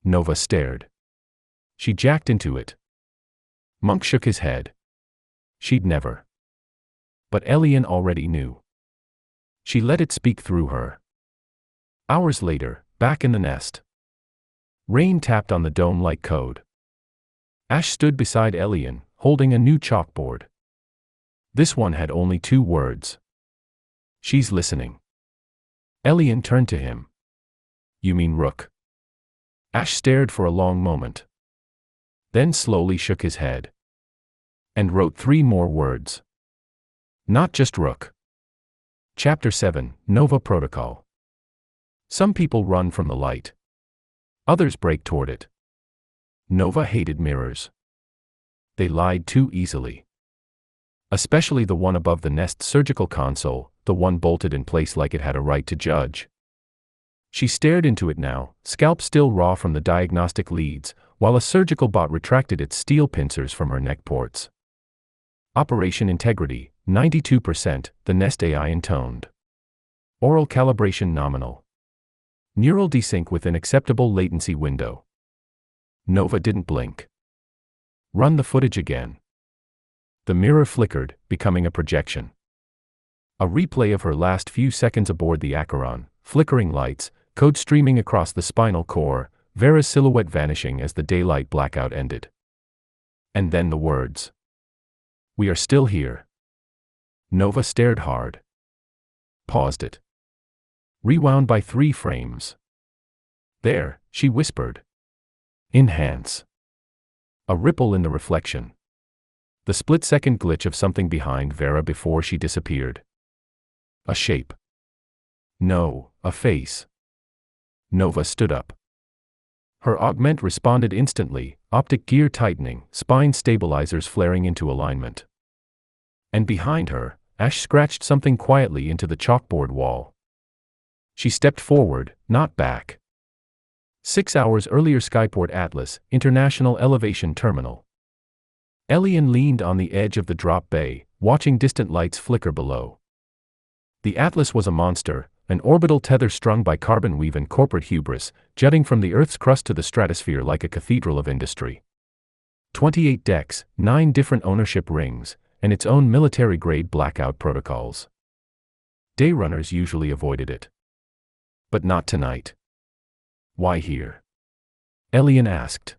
Nova stared. She jacked into it. Monk shook his head. She'd never. But Elian already knew. She let it speak through her. Hours later, back in the nest. Rain tapped on the dome-like code. Ash stood beside Elian, holding a new chalkboard. This one had only 2 words. She's listening. Elian turned to him. You mean Rook? Ash stared for a long moment. then slowly shook his head. And wrote 3 more words. Not just Rook. Chapter 7, Nova Protocol. Some people run from the light. Others break toward it. Nova hated mirrors. They lied too easily. Especially the one above the nest's surgical console, the one bolted in place like it had a right to judge. She stared into it now, scalp still raw from the diagnostic leads, while a surgical bot retracted its steel pincers from her neck ports. Operation integrity, 92%, the Nest AI intoned. Oral calibration nominal. Neural desync within acceptable latency window. Nova didn't blink. Run the footage again. The mirror flickered, becoming a projection. A replay of her last few seconds aboard the Acheron, flickering lights, code streaming across the spinal core, Vera's silhouette vanishing as the daylight blackout ended. And then the words. We are still here. Nova stared hard. Paused it. Rewound by 3 frames. There, she whispered. Enhance. A ripple in the reflection. The split-second glitch of something behind Vera before she disappeared. A shape. No, a face. Nova stood up. Her augment responded instantly, optic gear tightening, spine stabilizers flaring into alignment. And behind her, Ash scratched something quietly into the chalkboard wall. She stepped forward, not back. 6 hours earlier, Skyport Atlas, International Elevation Terminal. Elian leaned on the edge of the drop bay, watching distant lights flicker below. The Atlas was a monster, an orbital tether strung by carbon weave and corporate hubris, jutting from the Earth's crust to the stratosphere like a cathedral of industry. 28 decks, 9 different ownership rings, and its own military-grade blackout protocols. Dayrunners usually avoided it. But not tonight. Why here? Elian asked.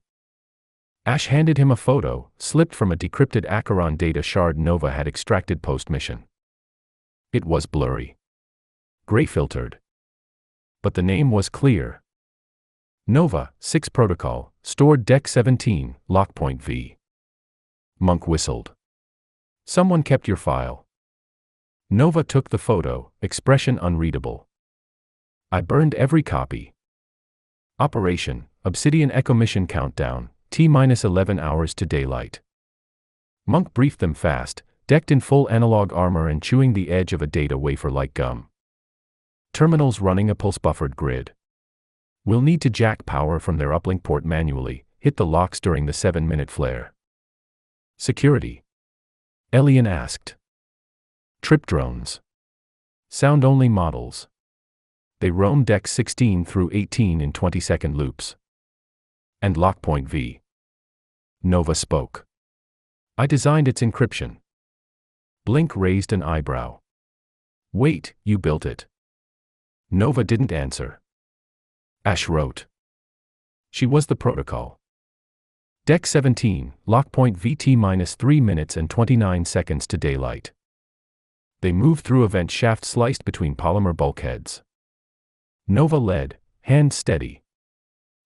Ash handed him a photo, slipped from a decrypted Acheron data shard Nova had extracted post-mission. It was blurry. Gray-filtered. But the name was clear. Nova, 6 Protocol, stored Deck 17, Lockpoint V. Monk whistled. Someone kept your file. Nova took the photo, expression unreadable. I burned every copy. Operation, Obsidian Echo Mission Countdown, T-11 hours to daylight. Monk briefed them fast, decked in full analog armor and chewing the edge of a data wafer like gum. Terminals running a pulse-buffered grid. We'll need to jack power from their uplink port manually, hit the locks during the 7-minute flare. Security? Elian asked. Trip drones. Sound-only models. They roam Deck 16 through 18 in 20-second loops. And Lockpoint V. Nova spoke. I designed its encryption. Blink raised an eyebrow. Wait, you built it? Nova didn't answer. Ash wrote. She was the protocol. Deck 17, Lockpoint VT-3 minutes and 29 seconds to daylight. They moved through a vent shaft sliced between polymer bulkheads. Nova led, hand steady.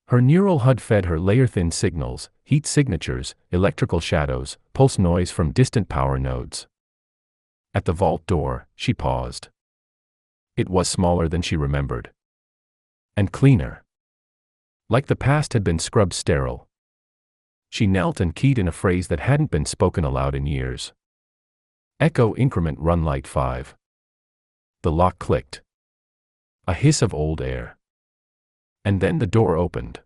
Her neural HUD fed her layer-thin signals, heat signatures, electrical shadows, pulse noise from distant power nodes. At the vault door, she paused. It was smaller than she remembered. And cleaner. Like the past had been scrubbed sterile. She knelt and keyed in a phrase that hadn't been spoken aloud in years. Echo increment run light 5. The lock clicked. A hiss of old air. And then the door opened.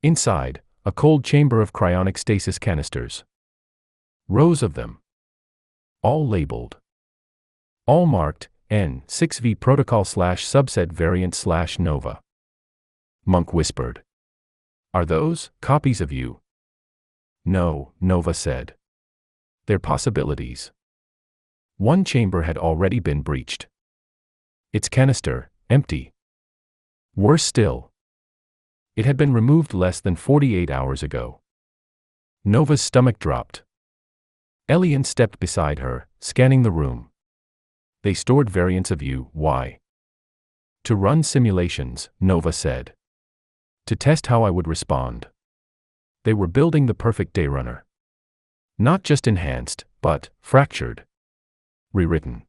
Inside, a cold chamber of cryonic stasis canisters. Rows of them. All labeled. All marked, N6V protocol/subset variant/Nova. Monk whispered. Are those copies of you? No, Nova said. They're possibilities. One chamber had already been breached. Its canister, empty. Worse still. It had been removed less than 48 hours ago. Nova's stomach dropped. Elian stepped beside her, scanning the room. They stored variants of you, why? To run simulations, Nova said. To test how I would respond. They were building the perfect Dayrunner. Not just enhanced, but fractured. Rewritten.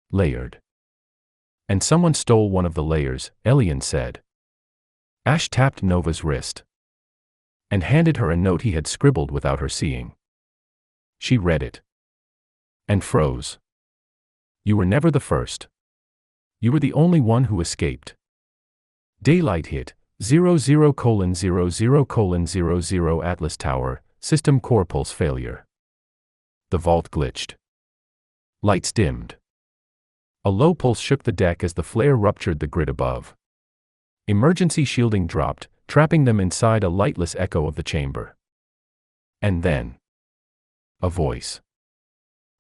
Layered. And someone stole one of the layers, Elian said. Ash tapped Nova's wrist and handed her a note he had scribbled without her seeing. She read it and froze. You were never the first. You were the only one who escaped. Daylight hit, 00:00:00 Atlas Tower, system core pulse failure. The vault glitched. Lights dimmed. A low pulse shook the deck as the flare ruptured the grid above. Emergency shielding dropped, trapping them inside a lightless echo of the chamber. And then, a voice.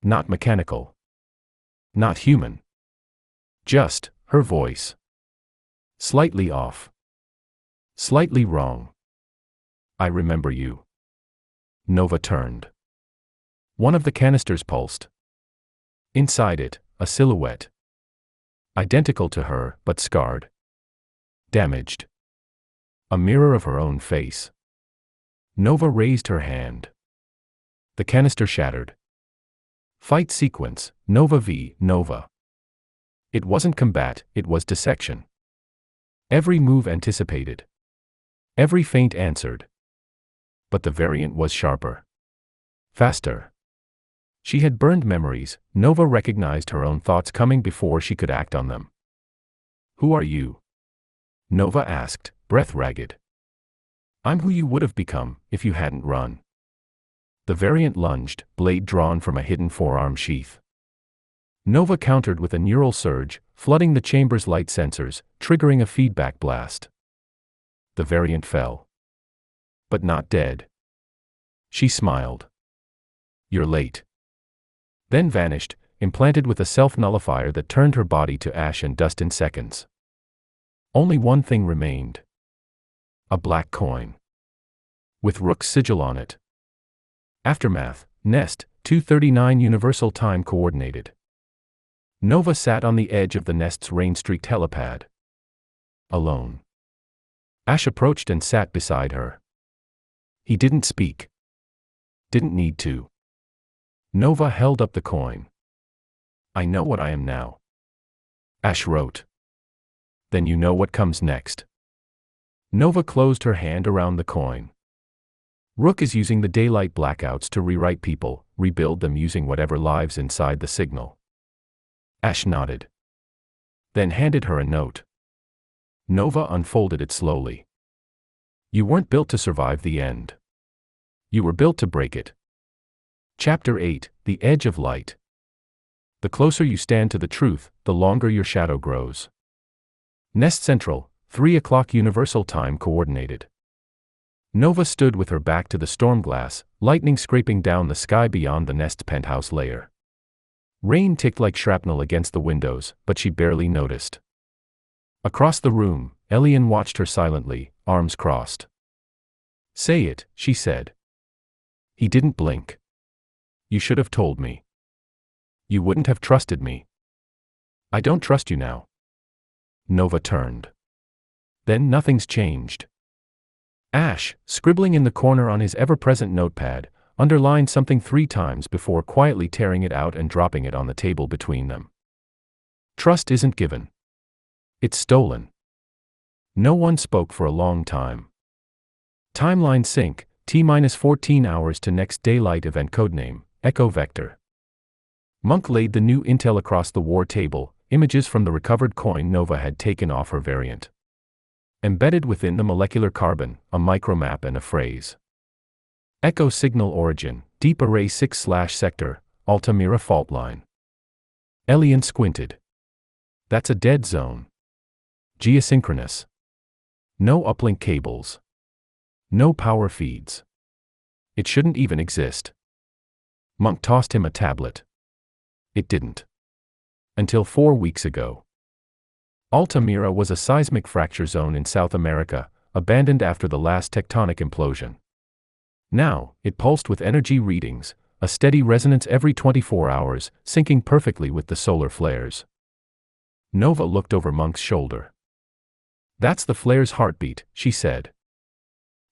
Not mechanical. Not human. Just her voice. Slightly off. Slightly wrong. I remember you. Nova turned. One of the canisters pulsed. Inside it, a silhouette. Identical to her, but scarred. Damaged. A mirror of her own face. Nova raised her hand. The canister shattered. Fight sequence, Nova v. Nova. It wasn't combat, it was dissection. Every move anticipated. Every feint answered. But the variant was sharper. Faster. She had burned memories. Nova recognized her own thoughts coming before she could act on them. Who are you? Nova asked, breath ragged. I'm who you would have become, if you hadn't run. The variant lunged, blade drawn from a hidden forearm sheath. Nova countered with a neural surge, flooding the chamber's light sensors, triggering a feedback blast. The variant fell. But not dead. She smiled. You're late. Then vanished, implanted with a self-nullifier that turned her body to ash and dust in seconds. Only one thing remained. A black coin. With Rook's sigil on it. Aftermath, Nest, 2:39 Universal Time Coordinated. Nova sat on the edge of the Nest's rain-streaked helipad. Alone. Ash approached and sat beside her. He didn't speak. Didn't need to. Nova held up the coin. I know what I am now. Ash wrote. Then you know what comes next. Nova closed her hand around the coin. Rook is using the daylight blackouts to rewrite people, rebuild them using whatever lives inside the signal. Ash nodded. Then handed her a note. Nova unfolded it slowly. You weren't built to survive the end. You were built to break it. Chapter 8, The Edge of Light. The closer you stand to the truth, the longer your shadow grows. Nest Central, 3 o'clock Universal Time Coordinated. Nova stood with her back to the storm glass, lightning scraping down the sky beyond the Nest's penthouse layer. Rain ticked like shrapnel against the windows, but she barely noticed. Across the room, Elian watched her silently, arms crossed. Say it, she said. He didn't blink. You should have told me. You wouldn't have trusted me. I don't trust you now. Nova turned. Then nothing's changed. Ash, scribbling in the corner on his ever-present notepad, underlined something 3 times before quietly tearing it out and dropping it on the table between them. Trust isn't given. It's stolen. No one spoke for a long time. Timeline sync, T-14 hours to next daylight event codename, Echo Vector. Monk laid the new intel across the war table, images from the recovered coin Nova had taken off her variant. Embedded within the molecular carbon, a micromap and a phrase. Echo signal origin, deep array 6/sector, Altamira fault line. Elian squinted. That's a dead zone. Geosynchronous. No uplink cables. No power feeds. It shouldn't even exist. Monk tossed him a tablet. It didn't. Until 4 weeks ago. Altamira was a seismic fracture zone in South America, abandoned after the last tectonic implosion. Now, it pulsed with energy readings, a steady resonance every 24 hours, syncing perfectly with the solar flares. Nova looked over Monk's shoulder. That's the flare's heartbeat, she said.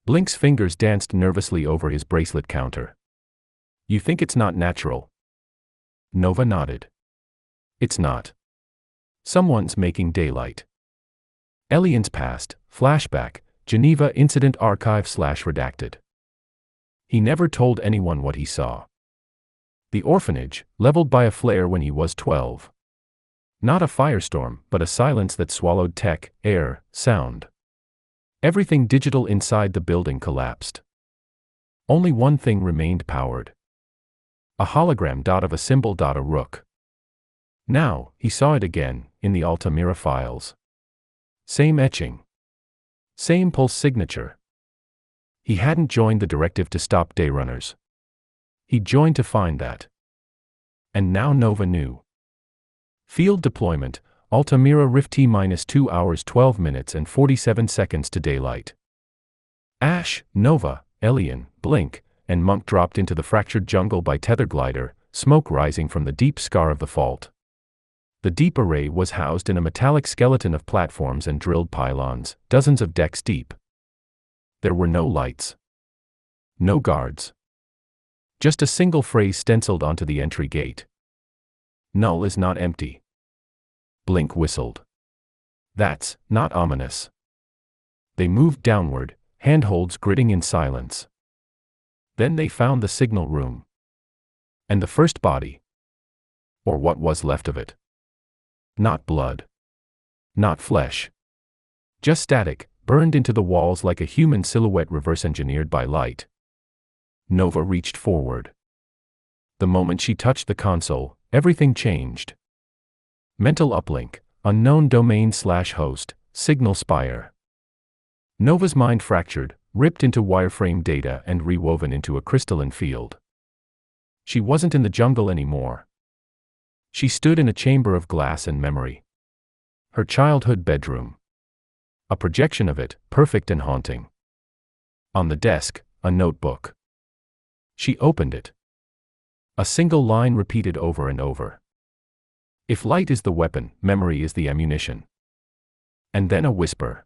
Blink's fingers danced nervously over his bracelet counter. You think it's not natural? Nova nodded. It's not. Someone's making daylight. Aliens past, flashback, Geneva Incident Archive /redacted. He never told anyone what he saw. The orphanage, leveled by a flare when he was 12. Not a firestorm, but a silence that swallowed tech, air, sound. Everything digital inside the building collapsed. Only one thing remained powered. A hologram dot of a symbol dot a rook. Now, he saw it again, in the Altamira files. Same etching. Same pulse signature. He hadn't joined the directive to stop Dayrunners. He joined to find that. And now Nova knew. Field deployment, Altamira Rift T-2 hours 12 minutes and 47 seconds to daylight. Ash, Nova, Alien, Blink, and Monk dropped into the fractured jungle by tether glider, smoke rising from the deep scar of the fault. The deep array was housed in a metallic skeleton of platforms and drilled pylons, dozens of decks deep. There were no lights. No guards. Just a single phrase stenciled onto the entry gate. Null is not empty. Blink whistled. That's not ominous. They moved downward, handholds gritting in silence. Then they found the signal room. And the first body. Or what was left of it. Not blood. Not flesh. Just static, burned into the walls like a human silhouette reverse-engineered by light. Nova reached forward. The moment she touched the console, everything changed. Mental uplink, unknown domain/host, signal spire. Nova's mind fractured, ripped into wireframe data and rewoven into a crystalline field. She wasn't in the jungle anymore. She stood in a chamber of glass and memory. Her childhood bedroom. A projection of it, perfect and haunting. On the desk, a notebook. She opened it. A single line repeated over and over. If light is the weapon, memory is the ammunition. And then a whisper.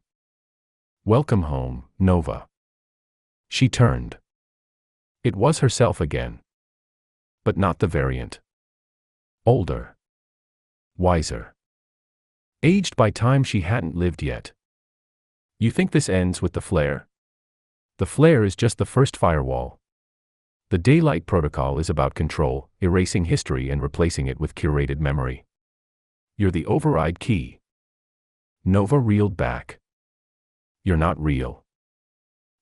Welcome home, Nova. She turned. It was herself again. But not the variant. Older. Wiser. Aged by time she hadn't lived yet. You think this ends with the flare? The flare is just the first firewall. The daylight protocol is about control, erasing history and replacing it with curated memory. You're the override key. Nova reeled back. You're not real.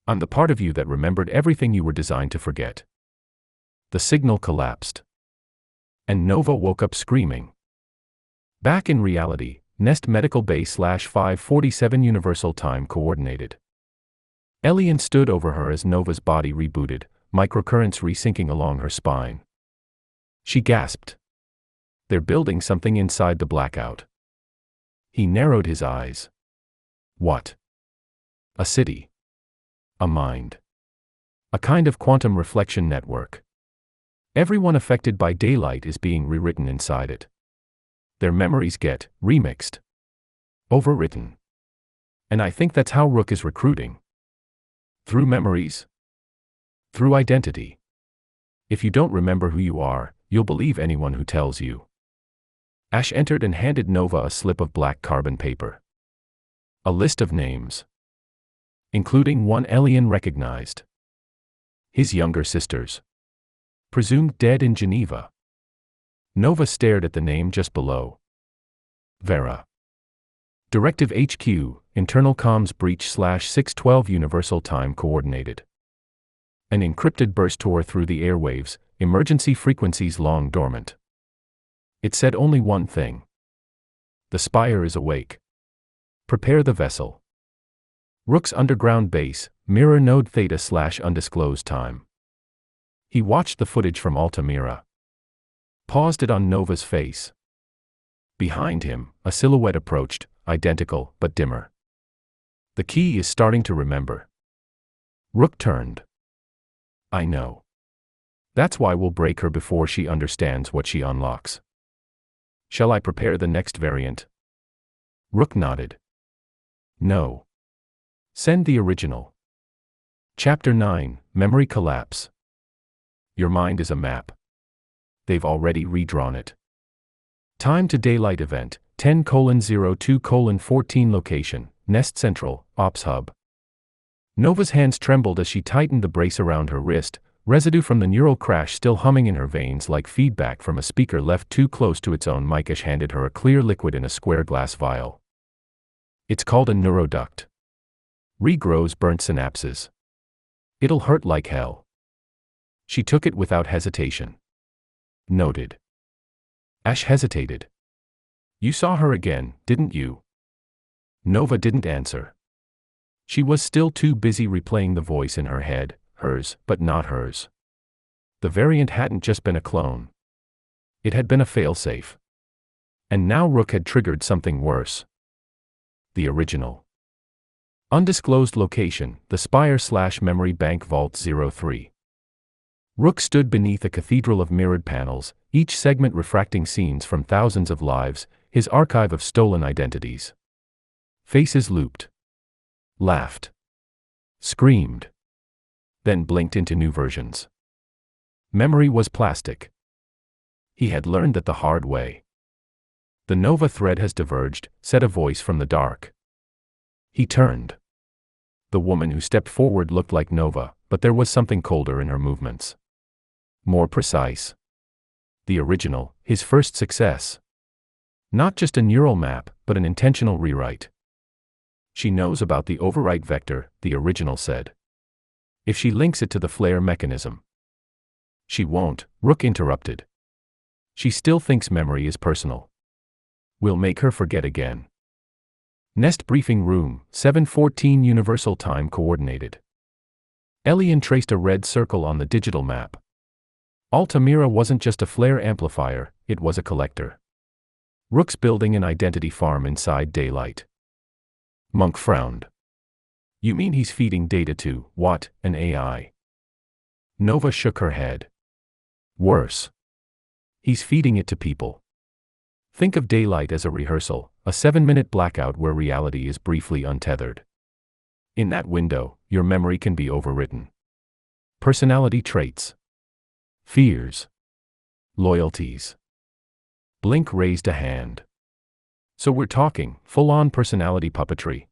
I'm the part of you that remembered everything you were designed to forget. The signal collapsed. And Nova woke up screaming. Back in reality, Nest Medical Base /547 Universal Time Coordinated. Elian stood over her as Nova's body rebooted, microcurrents resyncing along her spine. She gasped. They're building something inside the blackout. He narrowed his eyes. What? A city. A mind. A kind of quantum reflection network. Everyone affected by daylight is being rewritten inside it. Their memories get remixed. Overwritten. And I think that's how Rook is recruiting. Through memories. Through identity. If you don't remember who you are, you'll believe anyone who tells you. Ash entered and handed Nova a slip of black carbon paper. A list of names. Including one Elian recognized. His younger sisters. Presumed dead in Geneva. Nova stared at the name just below. Vera. Directive HQ, Internal Comms Breach /612 Universal Time Coordinated. An encrypted burst tore through the airwaves, emergency frequencies long dormant. It said only one thing. The spire is awake. Prepare the vessel. Rook's underground base, mirror node theta /undisclosed time. He watched the footage from Altamira. Paused it on Nova's face. Behind him, a silhouette approached, identical but dimmer. The key is starting to remember. Rook turned. I know. That's why we'll break her before she understands what she unlocks. Shall I prepare the next variant? Rook nodded. No. Send the original. Chapter 9, Memory Collapse. Your mind is a map. They've already redrawn it. Time to daylight event, 10:02:14 location, Nest Central, Ops Hub. Nova's hands trembled as she tightened the brace around her wrist, residue from the neural crash still humming in her veins like feedback from a speaker left too close to its own mic. Ash handed her a clear liquid in a square glass vial. It's called a neuroduct. Regrows burnt synapses. It'll hurt like hell. She took it without hesitation. Noted. Ash hesitated. You saw her again, didn't you? Nova didn't answer. She was still too busy replaying the voice in her head, hers, but not hers. The variant hadn't just been a clone. It had been a failsafe. And now Rook had triggered something worse. The original. Undisclosed location, the Spire/Memory Bank Vault 03. Rook stood beneath a cathedral of mirrored panels, each segment refracting scenes from thousands of lives, his archive of stolen identities. Faces looped. Laughed. Screamed. Then blinked into new versions. Memory was plastic. He had learned that the hard way. The Nova thread has diverged, said a voice from the dark. He turned. The woman who stepped forward looked like Nova, but there was something colder in her movements. More precise. The original, his first success. Not just a neural map, but an intentional rewrite. She knows about the overwrite vector, the original said. If she links it to the flare mechanism. She won't, Rook interrupted. She still thinks memory is personal. We'll make her forget again. Nest briefing room, 7:14 Universal Time coordinated. Elian traced a red circle on the digital map. Altamira wasn't just a flare amplifier, it was a collector. Rook's building an identity farm inside daylight. Monk frowned. You mean he's feeding data to, what, an AI? Nova shook her head. Worse. He's feeding it to people. Think of daylight as a rehearsal, a 7-minute blackout where reality is briefly untethered. In that window, your memory can be overwritten. Personality traits. Fears. Loyalties. Blink raised a hand. So we're talking, full-on personality puppetry.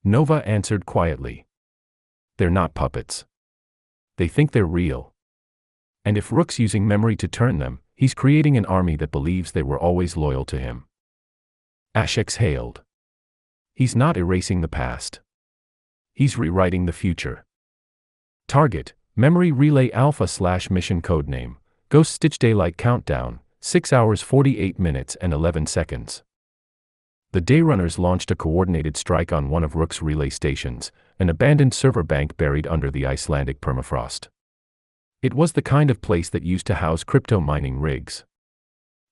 Nova answered quietly. They're not puppets. They think they're real. And if Rook's using memory to turn them, he's creating an army that believes they were always loyal to him. Ash exhaled. He's not erasing the past. He's rewriting the future. Target, Memory Relay Alpha/Mission Codename, Ghost Stitch Daylight Countdown, 6 hours 48 minutes and 11 seconds. The Dayrunners launched a coordinated strike on one of Rook's relay stations, an abandoned server bank buried under the Icelandic permafrost. It was the kind of place that used to house crypto mining rigs.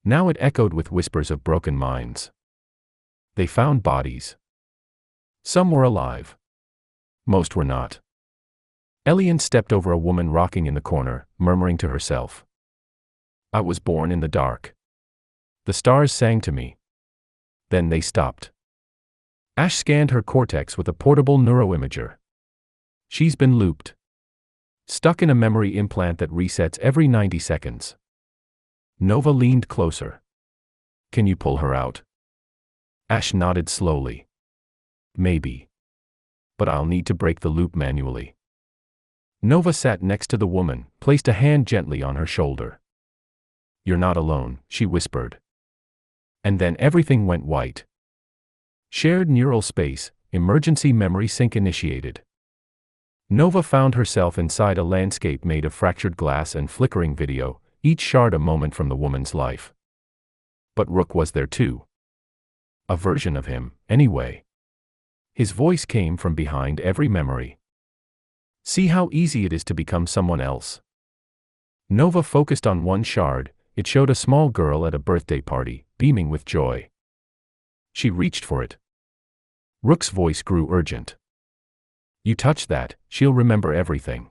Now it echoed with whispers of broken mines. They found bodies. Some were alive. Most were not. Elian stepped over a woman rocking in the corner, murmuring to herself. I was born in the dark. The stars sang to me. Then they stopped. Ash scanned her cortex with a portable neuroimager. She's been looped. Stuck in a memory implant that resets every 90 seconds. Nova leaned closer. Can you pull her out? Ash nodded slowly. Maybe. But I'll need to break the loop manually. Nova sat next to the woman, placed a hand gently on her shoulder. You're not alone, she whispered. And then everything went white. Shared neural space, emergency memory sync initiated. Nova found herself inside a landscape made of fractured glass and flickering video, each shard a moment from the woman's life. But Rook was there too. A version of him, anyway. His voice came from behind every memory. See how easy it is to become someone else. Nova focused on one shard. It showed a small girl at a birthday party, beaming with joy. She reached for it. Rook's voice grew urgent. You touch that, she'll remember everything.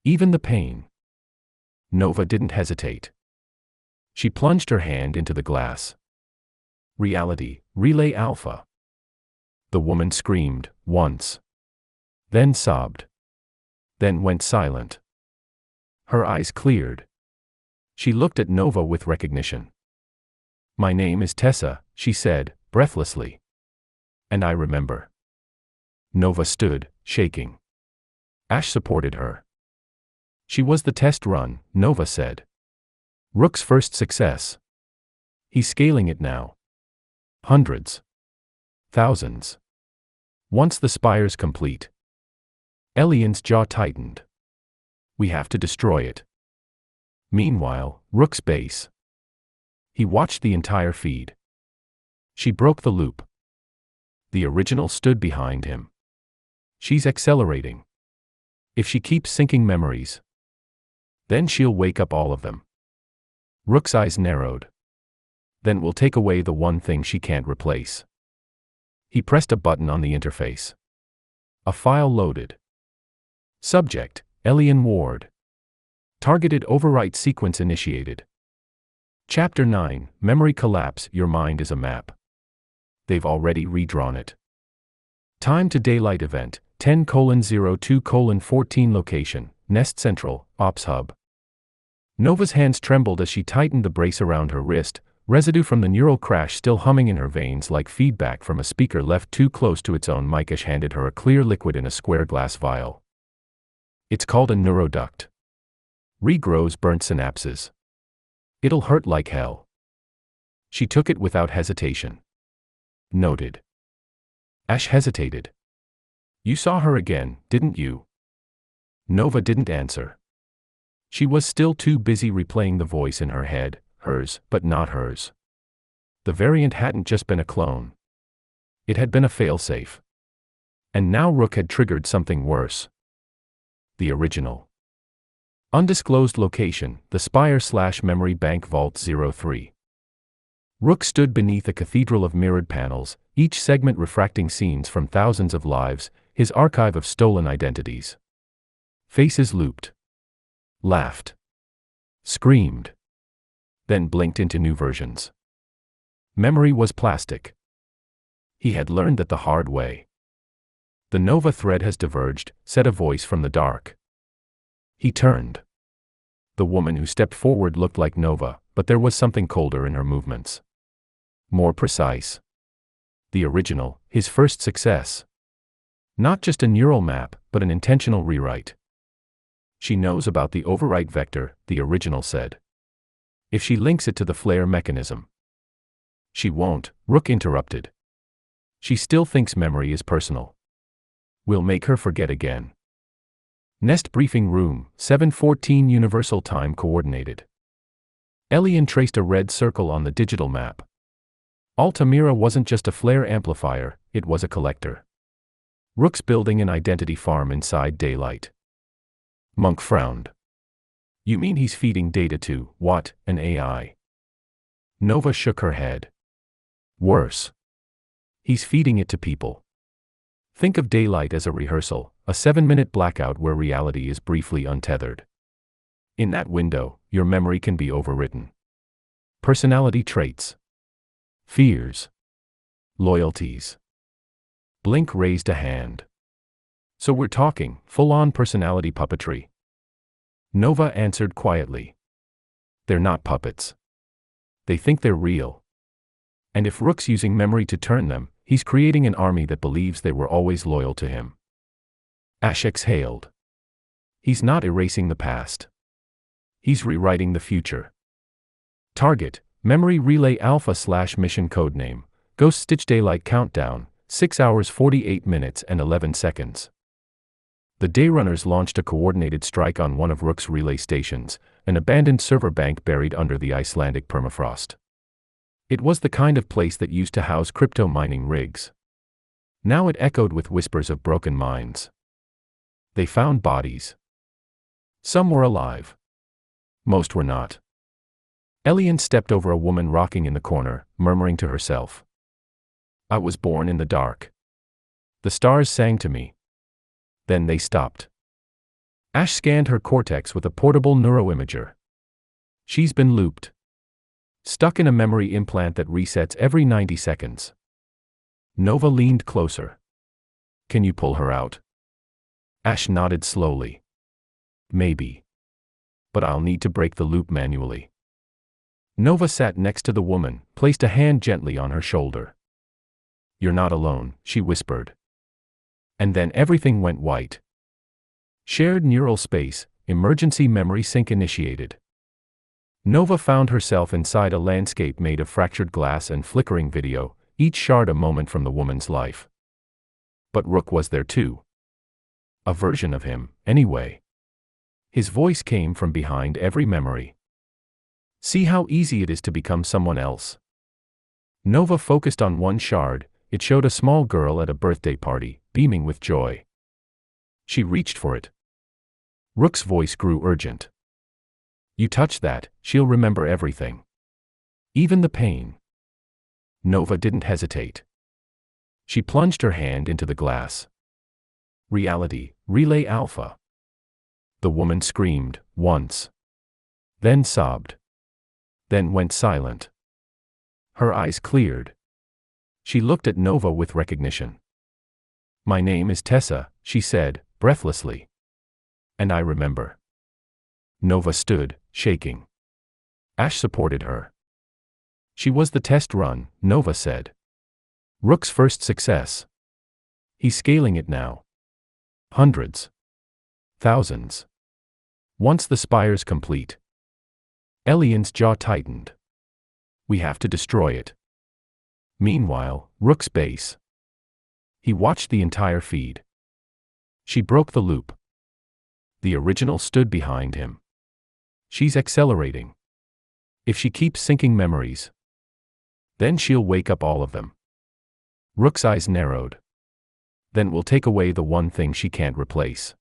Even the pain. Nova didn't hesitate. She plunged her hand into the glass. Reality, Relay Alpha. The woman screamed, once. Then sobbed. then went silent. Her eyes cleared. She looked at Nova with recognition. "My name is Tessa," she said, breathlessly. "And I remember." Nova stood, shaking. Ash supported her. "She was the test run," Nova said. "Rook's first success. He's scaling it now. Hundreds. Thousands. Once the spire's complete." Elian's jaw tightened. "We have to destroy it." Meanwhile, Rook's base. He watched the entire feed. She broke the loop. The original stood behind him. She's accelerating. If she keeps syncing memories, then she'll wake up all of them. Rook's eyes narrowed. Then we'll take away the one thing she can't replace. He pressed a button on the interface. A file loaded. Subject, Elian Ward. Targeted overwrite sequence initiated. Chapter 9, Memory Collapse. Your mind is a map. They've already redrawn it. Time to daylight event, 10:02:14 location, Nest Central, Ops Hub. Nova's hands trembled as she tightened the brace around her wrist, residue from the neural crash still humming in her veins like feedback from a speaker left too close to its own mic. Ash handed her a clear liquid in a square glass vial. "It's called a neuroduct. Regrows burnt synapses. It'll hurt like hell." She took it without hesitation. "Noted." Ash hesitated. "You saw her again, didn't you?" Nova didn't answer. She was still too busy replaying the voice in her head, hers, but not hers. The variant hadn't just been a clone. It had been a failsafe. And now Rook had triggered something worse. The original. Undisclosed location, the Spire/Memory Bank Vault 03. Rook stood beneath a cathedral of mirrored panels, each segment refracting scenes from thousands of lives, his archive of stolen identities. Faces looped. Laughed. Screamed. Then blinked into new versions. Memory was plastic. He had learned that the hard way. "The Nova thread has diverged," said a voice from the dark. He turned. The woman who stepped forward looked like Nova, but there was something colder in her movements. More precise. The original, his first success. Not just a neural map, but an intentional rewrite. "She knows about the overwrite vector," the original said. "If she links it to the flare mechanism." "She won't," Rook interrupted. "She still thinks memory is personal. We'll make her forget again." Nest briefing room, 7:14 Universal Time coordinated. Elian traced a red circle on the digital map. Altamira wasn't just a flare amplifier, it was a collector. Rook's building an identity farm inside daylight. Monk frowned. "You mean he's feeding data to, what, an AI?" Nova shook her head. "Worse. He's feeding it to people. Think of daylight as a rehearsal, a 7-minute blackout where reality is briefly untethered. In that window, your memory can be overwritten. Personality traits. Fears. Loyalties." Blink raised a hand. "So we're talking full-on personality puppetry." Nova answered quietly. "They're not puppets. They think they're real. And if Rook's using memory to turn them, he's creating an army that believes they were always loyal to him." Ash exhaled. "He's not erasing the past. He's rewriting the future." Target, Memory Relay Alpha/Mission Codename, Ghost Stitch Daylight Countdown, 6 hours 48 minutes and 11 seconds. The Dayrunners launched a coordinated strike on one of Rook's relay stations, an abandoned server bank buried under the Icelandic permafrost. It was the kind of place that used to house crypto mining rigs. Now it echoed with whispers of broken mines. They found bodies. Some were alive. Most were not. Elian stepped over a woman rocking in the corner, murmuring to herself. "I was born in the dark. The stars sang to me. Then they stopped." Ash scanned her cortex with a portable neuroimager. "She's been looped. Stuck in a memory implant that resets every 90 seconds. Nova leaned closer. "Can you pull her out?" Ash nodded slowly. maybe. But I'll need to break the loop manually. Nova sat next to the woman, placed a hand gently on her shoulder. "You're not alone," she whispered. And then everything went white. Shared neural space, emergency memory sync initiated. Nova found herself inside a landscape made of fractured glass and flickering video, each shard a moment from the woman's life. But Rook was there too. A version of him, anyway. His voice came from behind every memory. "See how easy it is to become someone else." Nova focused on one shard. It showed a small girl at a birthday party, beaming with joy. She reached for it. Rook's voice grew urgent. "You touch that, she'll remember everything. Even the pain." Nova didn't hesitate. She plunged her hand into the glass. "Reality, Relay Alpha." The woman screamed, once. Then sobbed. Then went silent. Her eyes cleared. She looked at Nova with recognition. "My name is Tessa," she said, breathlessly. "And I remember." Nova stood, shaking. Ash supported her. She was the test run, Nova said. Rook's first success. He's scaling it now. Hundreds. Thousands. Once the spire's complete. Elian's jaw tightened. "We have to destroy it." Meanwhile, Rook's base. He watched the entire feed. She broke the loop. The original stood behind him. She's accelerating. If she keeps syncing memories, then she'll wake up all of them. Rook's eyes narrowed. Then we'll take away the one thing she can't replace.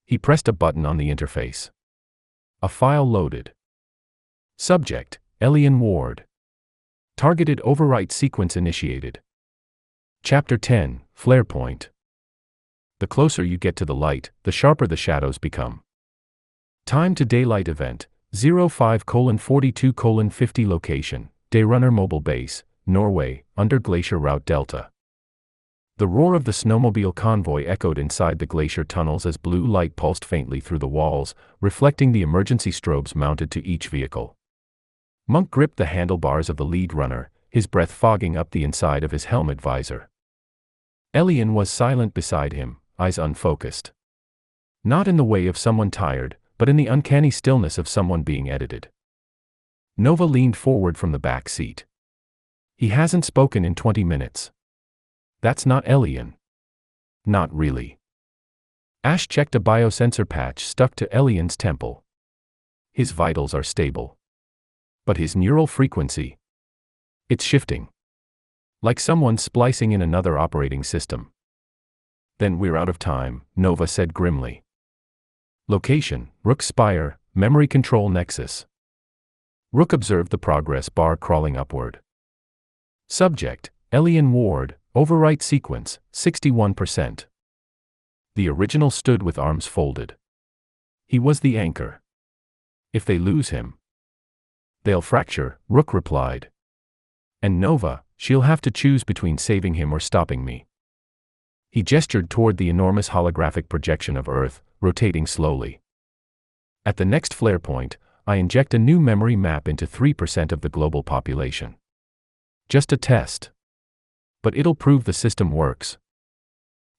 He pressed a button on the interface. A file loaded. Subject, Elian Ward. Targeted overwrite sequence initiated. Chapter 10, Flare Point. The closer you get to the light, the sharper the shadows become. Time to daylight event, 05:42:50 location, Dayrunner mobile base, Norway, under Glacier Route Delta. The roar of the snowmobile convoy echoed inside the glacier tunnels as blue light pulsed faintly through the walls, reflecting the emergency strobes mounted to each vehicle. Monk gripped the handlebars of the lead runner, his breath fogging up the inside of his helmet visor. Elian was silent beside him, eyes unfocused. Not in the way of someone tired, but in the uncanny stillness of someone being edited. Nova leaned forward from the back seat. "He hasn't spoken in 20 minutes. That's not Elian." "Not really." Ash checked a biosensor patch stuck to Elian's temple. "His vitals are stable. But his neural frequency, it's shifting. Like someone's splicing in another operating system." "Then we're out of time," Nova said grimly. Location, Rook Spire, Memory Control Nexus. Rook observed the progress bar crawling upward. Subject, Elian Ward, overwrite sequence, 61%. The original stood with arms folded. He was the anchor. If they lose him, they'll fracture, Rook replied. And Nova, she'll have to choose between saving him or stopping me. He gestured toward the enormous holographic projection of Earth, rotating slowly. At the next flare point, I inject a new memory map into 3% of the global population. Just a test. But it'll prove the system works.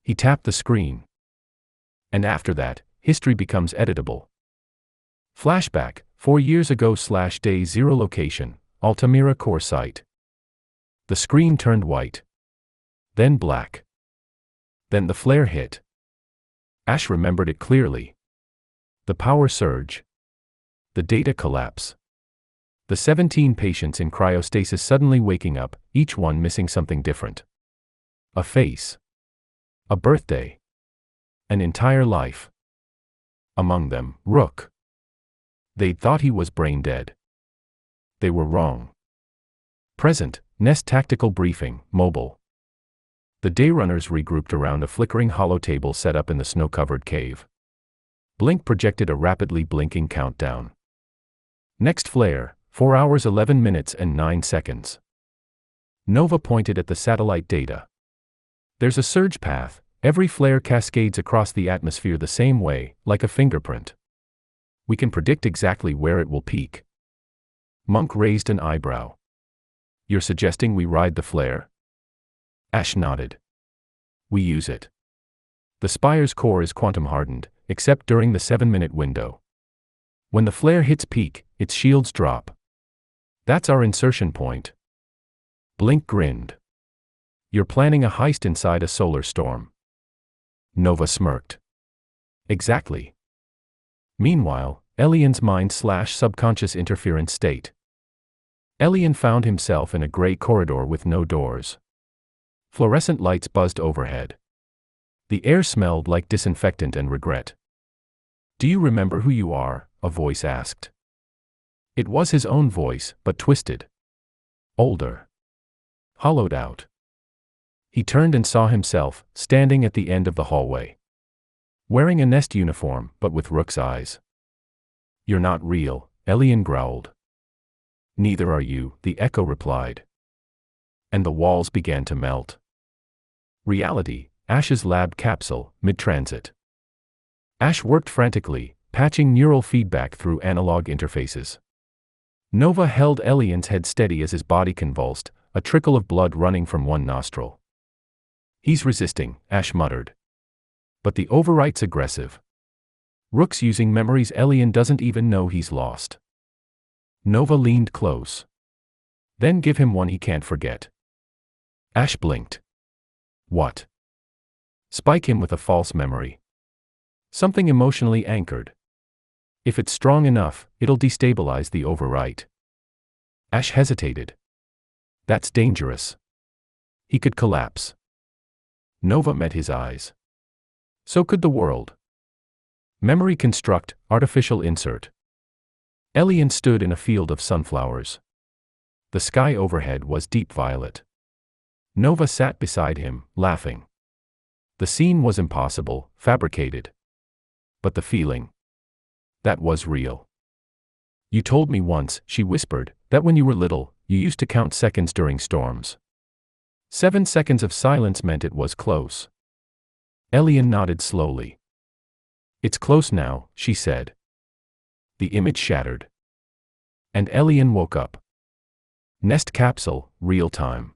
He tapped the screen. And after that, history becomes editable. Flashback, 4 years ago /day 0 location, Altamira core site. The screen turned white. Then black. Then the flare hit. Ash remembered it clearly. The power surge. The data collapse. The 17 patients in cryostasis suddenly waking up, each one missing something different. A face. A birthday. An entire life. Among them, Rook. They'd thought he was brain dead. They were wrong. Present, Nest Tactical Briefing, Mobile. The Dayrunners regrouped around a flickering hollow table set up in the snow-covered cave. Blink projected a rapidly blinking countdown. Next flare, 4 hours 11 minutes and 9 seconds. Nova pointed at the satellite data. There's a surge path, Every flare cascades across the atmosphere the same way, like a fingerprint. We can predict exactly where it will peak. Monk raised an eyebrow. You're suggesting we ride the flare? Ash nodded. We use it. The spire's core is quantum hardened, except during the 7-minute window. When the flare hits peak, its shields drop. That's our insertion point. Blink grinned. You're planning a heist inside a solar storm. Nova smirked. Exactly. Meanwhile, Elian's mind/subconscious interference state. Elian found himself in a gray corridor with no doors. Fluorescent lights buzzed overhead. The air smelled like disinfectant and regret. Do you remember who you are? A voice asked. It was his own voice, but twisted. Older. Hollowed out. He turned and saw himself, standing at the end of the hallway. Wearing a nest uniform, but with Rook's eyes. You're not real, Elian growled. Neither are you, the echo replied. And the walls began to melt. Reality, Ash's lab capsule, mid-transit. Ash worked frantically, patching neural feedback through analog interfaces. Nova held Elian's head steady as his body convulsed, a trickle of blood running from one nostril. He's resisting, Ash muttered. But the overwrite's aggressive. Rook's using memories Elian doesn't even know he's lost. Nova leaned close. Then give him one he can't forget. Ash blinked. What? Spike him with a false memory. Something emotionally anchored. If it's strong enough, it'll destabilize the overwrite. Ash hesitated. That's dangerous. He could collapse. Nova met his eyes. So could the world. Memory construct, artificial insert. Elian stood in a field of sunflowers. The sky overhead was deep violet. Nova sat beside him, laughing. The scene was impossible, fabricated. But the feeling. That was real. You told me once, she whispered, that when you were little, you used to count seconds during storms. 7 seconds of silence meant it was close. Elian nodded slowly. It's close now, she said. The image shattered. And Elian woke up. Nest capsule, real time.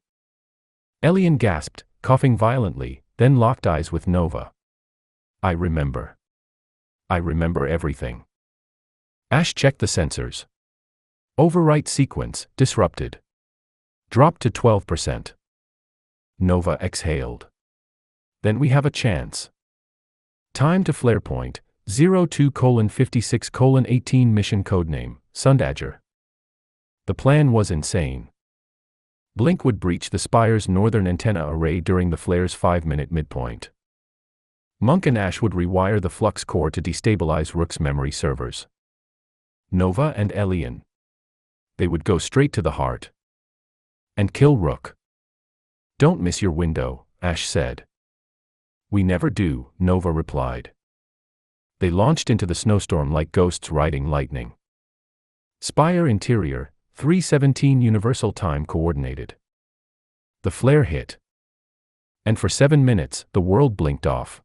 Elian gasped, coughing violently, then locked eyes with Nova. I remember. I remember everything. Ash checked the sensors. Overwrite sequence, disrupted. Dropped to 12%. Nova exhaled. Then we have a chance. Time to flare point, 02:56:18 mission codename, Sundadger. The plan was insane. Blink would breach the spire's northern antenna array during the flare's 5-minute midpoint. Monk and Ash would rewire the flux core to destabilize Rook's memory servers. Nova and Elian. They would go straight to the heart. And kill Rook. Don't miss your window, Ash said. We never do, Nova replied. They launched into the snowstorm like ghosts riding lightning. Spire interior, 3:17 Universal Time coordinated. The flare hit. And for 7 minutes, the world blinked off.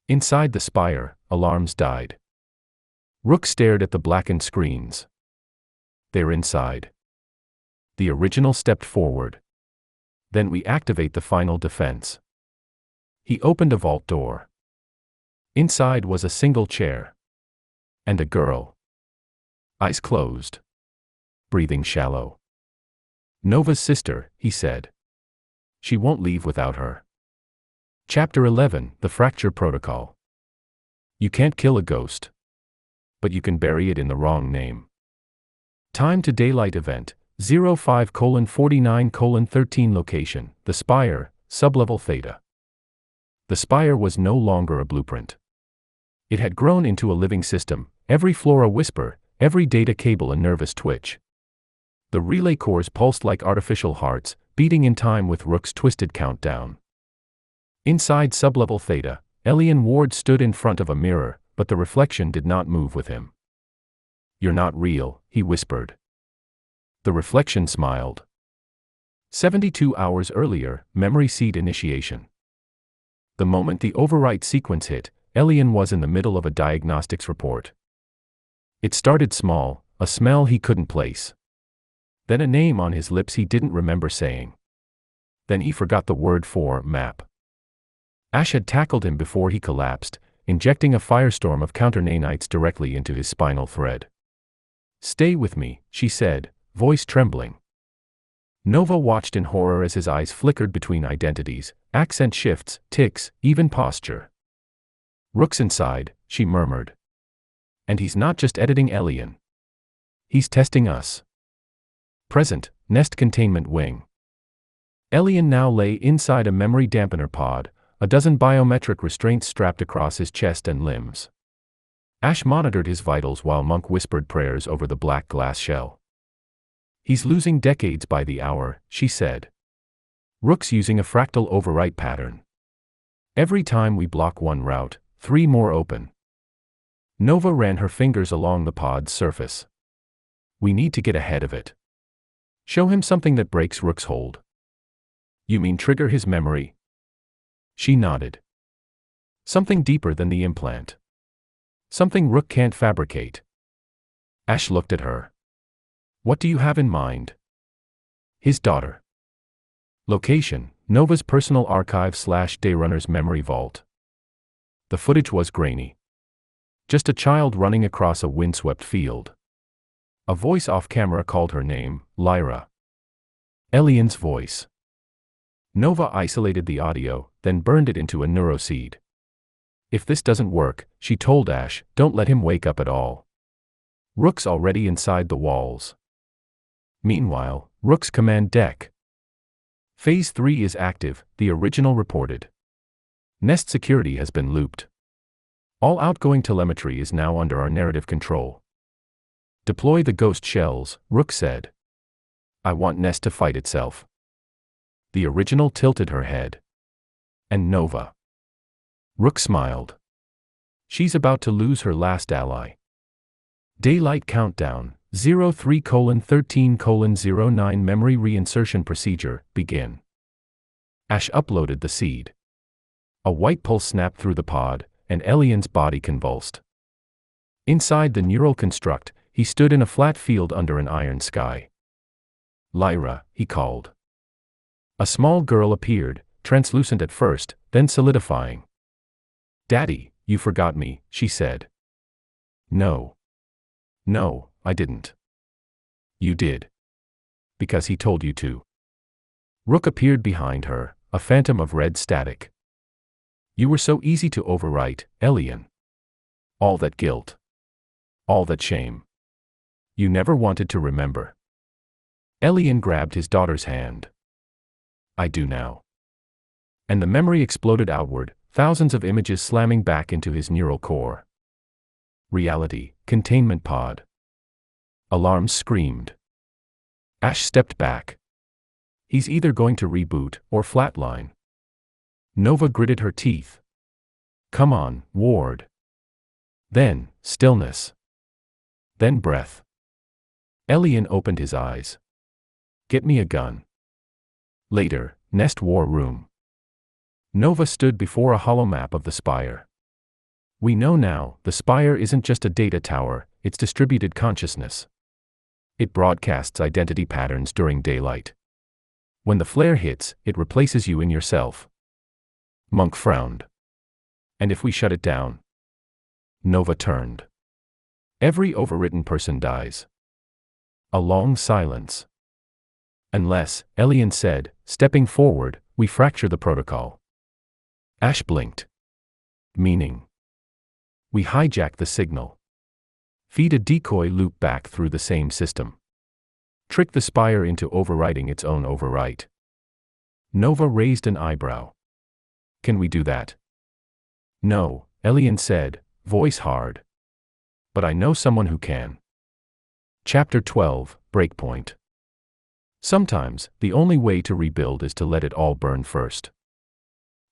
Inside the spire, alarms died. Rook stared at the blackened screens. They're inside. The original stepped forward. Then we activate the final defense. He opened a vault door. Inside was a single chair. And a girl. Eyes closed. Breathing shallow. Nova's sister, he said. She won't leave without her. Chapter 11, The Fracture Protocol. You can't kill a ghost. But you can bury it in the wrong name. Time to daylight event, 05:49:13 location, the Spire, sublevel Theta. The Spire was no longer a blueprint. It had grown into a living system, every floor a whisper, every data cable a nervous twitch. The relay cores pulsed like artificial hearts, beating in time with Rook's twisted countdown. Inside sublevel Theta, Elian Ward stood in front of a mirror, but the reflection did not move with him. You're not real, he whispered. The reflection smiled. 72 hours earlier, memory seed initiation. The moment the overwrite sequence hit, Elian was in the middle of a diagnostics report. It started small, a smell he couldn't place. Then a name on his lips he didn't remember saying. Then he forgot the word for map. Ash had tackled him before he collapsed, injecting a firestorm of counter-nanites directly into his spinal thread. "Stay with me," she said, voice trembling. Nova watched in horror as his eyes flickered between identities, accent shifts, tics, even posture. "Rook's inside," she murmured. "And he's not just editing Elian. He's testing us." Present, Nest Containment Wing. Elian now lay inside a memory dampener pod, a dozen biometric restraints strapped across his chest and limbs. Ash monitored his vitals while Monk whispered prayers over the black glass shell. "He's losing decades by the hour," she said. "Rook's using a fractal overwrite pattern. Every time we block one route, 3 more open." Nova ran her fingers along the pod's surface. "We need to get ahead of it. Show him something that breaks Rook's hold." "You mean trigger his memory?" She nodded. "Something deeper than the implant. Something Rook can't fabricate." Ash looked at her. "What do you have in mind?" "His daughter." Location: Nova's personal archive/Dayrunner's memory vault. The footage was grainy. Just a child running across a windswept field. A voice off camera called her name, Lyra. Elian's voice. Nova isolated the audio, then burned it into a neuroseed. "If this doesn't work," she told Ash, "don't let him wake up at all. Rook's already inside the walls." Meanwhile, Rook's command deck. Phase 3 is active, the original reported. Nest security has been looped. All outgoing telemetry is now under our narrative control. "Deploy the ghost shells," Rook said. "I want Nest to fight itself." The original tilted her head. "And Nova?" Rook smiled. "She's about to lose her last ally." Daylight countdown, 03:13:09 memory reinsertion procedure, begin. Ash uploaded the seed. A white pulse snapped through the pod, and Elian's body convulsed. Inside the neural construct, he stood in a flat field under an iron sky. "Lyra," he called. A small girl appeared, translucent at first, then solidifying. "Daddy, you forgot me," she said. No, I didn't." "You did. Because he told you to." Rook appeared behind her, a phantom of red static. "You were so easy to overwrite, Elian. All that guilt. All that shame. You never wanted to remember." Elian grabbed his daughter's hand. "I do now." And the memory exploded outward, thousands of images slamming back into his neural core. Reality, containment pod. Alarms screamed. Ash stepped back. He's either going to reboot or flatline. Nova gritted her teeth. "Come on, Ward." Then, stillness. Then breath. Elian opened his eyes. "Get me a gun." Later, Nest War Room. Nova stood before a hollow map of the spire. "We know now, the spire isn't just a data tower, it's distributed consciousness. It broadcasts identity patterns during daylight. When the flare hits, it replaces you in yourself." Monk frowned. "And if we shut it down?" Nova turned. "Every overwritten person dies." A long silence. "Unless," Elian said, stepping forward, "we fracture the protocol." Ash blinked. "Meaning?" "We hijack the signal. Feed a decoy loop back through the same system. Trick the spire into overwriting its own overwrite." Nova raised an eyebrow. "Can we do that?" "No," Elian said, voice hard. "But I know someone who can." Chapter 12, Breakpoint. Sometimes, the only way to rebuild is to let it all burn first.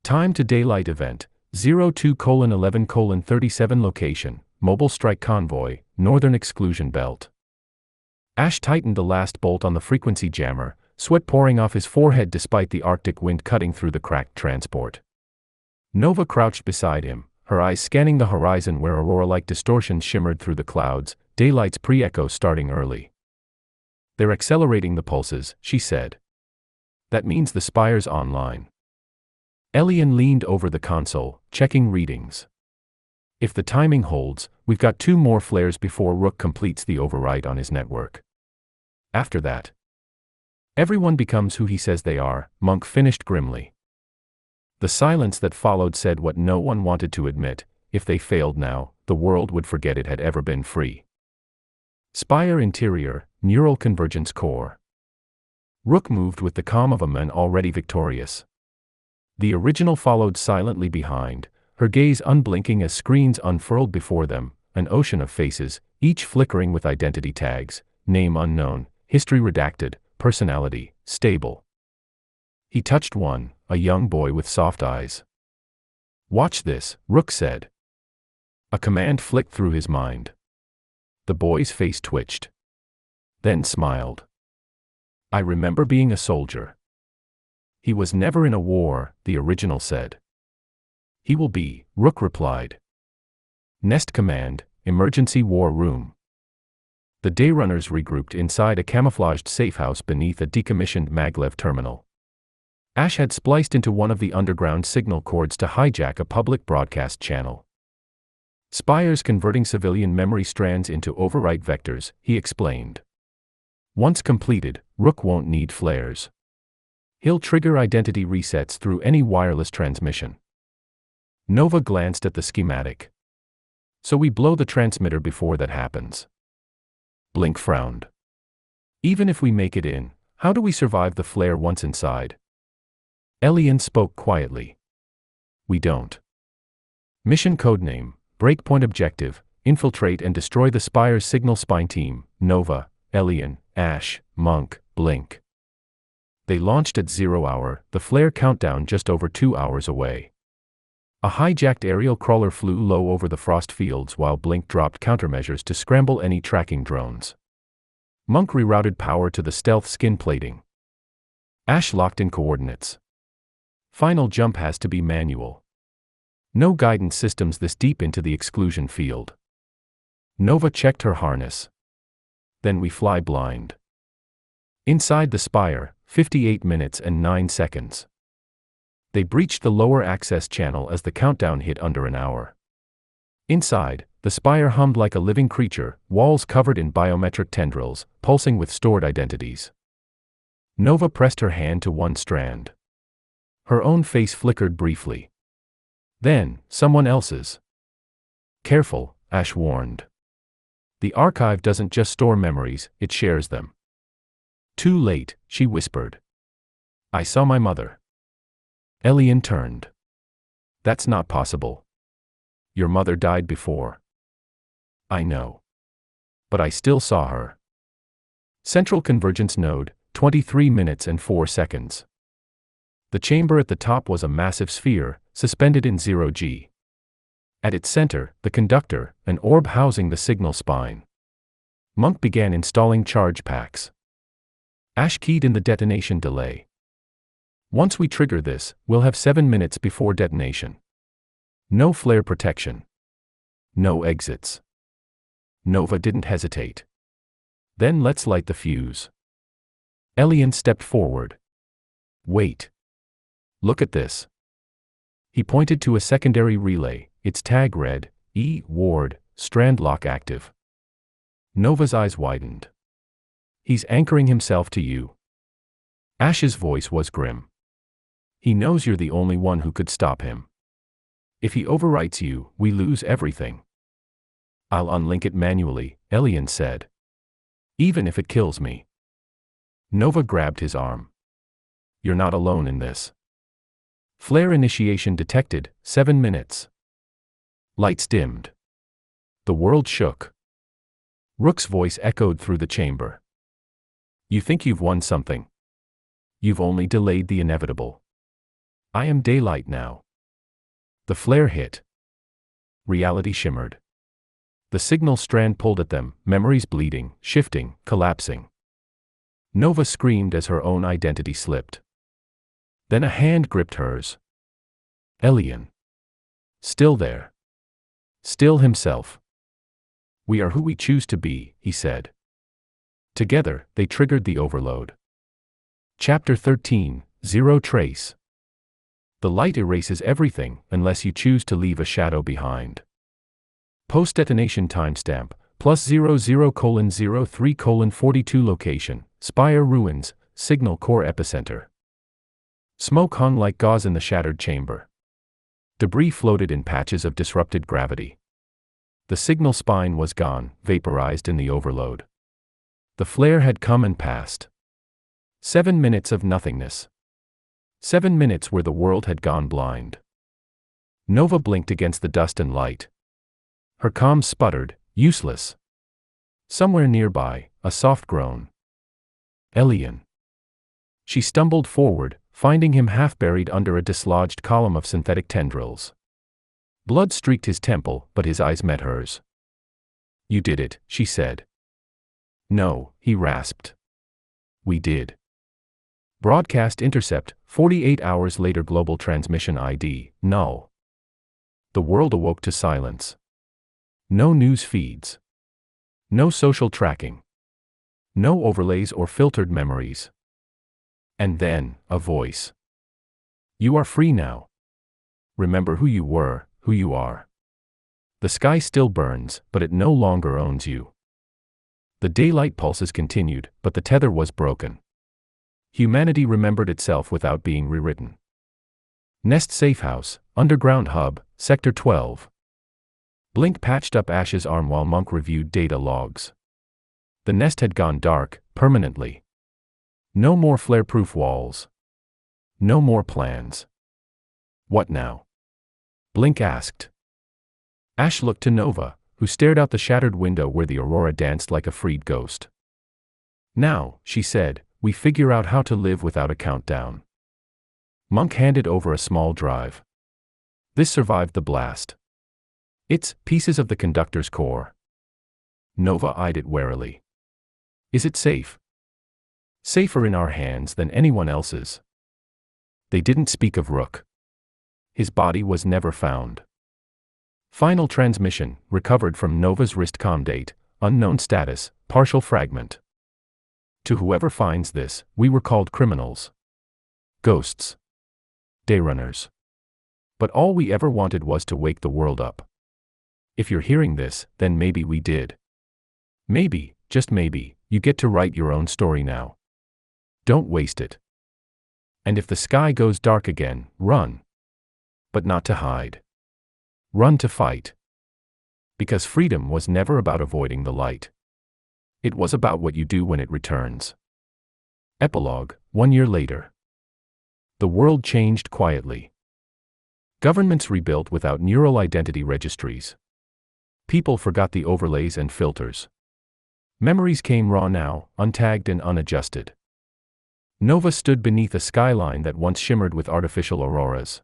Time to daylight event, 02:11:37 location, Mobile Strike Convoy, Northern Exclusion Belt. Ash tightened the last bolt on the frequency jammer, sweat pouring off his forehead despite the Arctic wind cutting through the cracked transport. Nova crouched beside him, her eyes scanning the horizon where aurora-like distortions shimmered through the clouds, daylight's pre-echo starting early. "They're accelerating the pulses," she said. "That means the spire's online." Elian leaned over the console, checking readings. "If the timing holds, we've got 2 more flares before Rook completes the overwrite on his network. After that, everyone becomes who he says they are," Monk finished grimly. The silence that followed said what no one wanted to admit: if they failed now, the world would forget it had ever been free. Spire interior, neural convergence core. Rook moved with the calm of a man already victorious. The original followed silently behind, her gaze unblinking as screens unfurled before them, an ocean of faces, each flickering with identity tags: name unknown, history redacted, personality stable. He touched one, a young boy with soft eyes. "Watch this," Rook said. A command flicked through his mind. The boy's face twitched. Then smiled. "I remember being a soldier." "He was never in a war," the original said. "He will be," Rook replied. Nest command, emergency war room. The Dayrunners regrouped inside a camouflaged safehouse beneath a decommissioned maglev terminal. Ash had spliced into one of the underground signal cords to hijack a public broadcast channel. "Spires converting civilian memory strands into overwrite vectors," he explained. "Once completed, Rook won't need flares. He'll trigger identity resets through any wireless transmission." Nova glanced at the schematic. "So we blow the transmitter before that happens." Blink frowned. "Even if we make it in, how do we survive the flare once inside?" Elian spoke quietly. "We don't. Mission codename, Breakpoint objective, infiltrate and destroy the Spire's signal spine team, Nova, Elian, Ash, Monk, Blink." They launched at 0 hour, the flare countdown just over 2 hours away. A hijacked aerial crawler flew low over the frost fields while Blink dropped countermeasures to scramble any tracking drones. Monk rerouted power to the stealth skin plating. Ash locked in coordinates. Final jump has to be manual. No guidance systems this deep into the exclusion field. Nova checked her harness. "Then we fly blind." Inside the Spire, 58 minutes and 9 seconds. They breached the lower access channel as the countdown hit under an hour. Inside, the Spire hummed like a living creature, walls covered in biometric tendrils, pulsing with stored identities. Nova pressed her hand to one strand. Her own face flickered briefly. Then, someone else's. "Careful," Ash warned. "The archive doesn't just store memories, it shares them." "Too late," she whispered. "I saw my mother." Elian turned. "That's not possible. Your mother died before." "I know. But I still saw her." Central convergence node, 23 minutes and 4 seconds. The chamber at the top was a massive sphere, suspended in 0G. At its center, the conductor, an orb housing the signal spine. Monk began installing charge packs. Ash keyed in the detonation delay. "Once we trigger this, we'll have 7 minutes before detonation. No flare protection. No exits." Nova didn't hesitate. "Then let's light the fuse." Elian stepped forward. "Wait. Look at this." He pointed to a secondary relay, its tag read, "E. Ward, strand lock active." Nova's eyes widened. "He's anchoring himself to you." Ash's voice was grim. "He knows you're the only one who could stop him. If he overwrites you, we lose everything." "I'll unlink it manually," Elian said. "Even if it kills me." Nova grabbed his arm. "You're not alone in this." Flare initiation detected, 7 minutes. Lights dimmed. The world shook. Rook's voice echoed through the chamber. "You think you've won something? You've only delayed the inevitable. I am daylight now." The flare hit. Reality shimmered. The signal strand pulled at them, memories bleeding, shifting, collapsing. Nova screamed as her own identity slipped. Then a hand gripped hers. "Elian." Still there. Still himself. We are who we choose to be, he said. Together, they triggered the overload. Chapter 13, Zero Trace. The light erases everything unless you choose to leave a shadow behind. Post-detonation timestamp, +00:03:42 location, Spire Ruins, Signal Core Epicenter. Smoke hung like gauze in the shattered chamber. Debris floated in patches of disrupted gravity. The signal spine was gone, vaporized in the overload. The flare had come and passed. 7 minutes of nothingness. 7 minutes where the world had gone blind. Nova blinked against the dust and light. Her comms sputtered, useless. Somewhere nearby, a soft groan. Elian. She stumbled forward, finding him half buried under a dislodged column of synthetic tendrils. Blood streaked his temple, but his eyes met hers. You did it, she said. No, he rasped. We did. Broadcast intercept, 48 hours later. Global transmission ID, null. The world awoke to silence. No news feeds. No social tracking. No overlays or filtered memories. And then, a voice. You are free now. Remember who you were, who you are. The sky still burns, but it no longer owns you. The daylight pulses continued, but the tether was broken. Humanity remembered itself without being rewritten. Nest Safehouse, Underground Hub, Sector 12. Blink patched up Ash's arm while Monk reviewed data logs. The nest had gone dark, permanently. No more flare-proof walls. No more plans. What now? Blink asked. Ash looked to Nova, who stared out the shattered window where the aurora danced like a freed ghost. Now, she said, we figure out how to live without a countdown. Monk handed over a small drive. This survived the blast. It's pieces of the conductor's core. Nova eyed it warily. Is it safe? Safer in our hands than anyone else's. They didn't speak of Rook. His body was never found. Final transmission, recovered from Nova's wrist comm date, unknown status, partial fragment. To whoever finds this, we were called criminals. Ghosts. Dayrunners. But all we ever wanted was to wake the world up. If you're hearing this, then maybe we did. Maybe, just maybe, you get to write your own story now. Don't waste it. And if the sky goes dark again, run. But not to hide. Run to fight. Because freedom was never about avoiding the light. It was about what you do when it returns. Epilogue, 1 year later. The world changed quietly. Governments rebuilt without neural identity registries. People forgot the overlays and filters. Memories came raw now, untagged and unadjusted. Nova stood beneath a skyline that once shimmered with artificial auroras.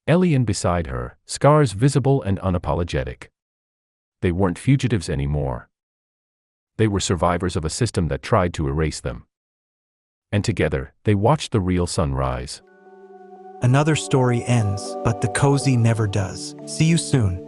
Elian beside her, scars visible and unapologetic. They weren't fugitives anymore. They were survivors of a system that tried to erase them. And together, they watched the real sun rise. Another story ends, but the cozy never does. See you soon.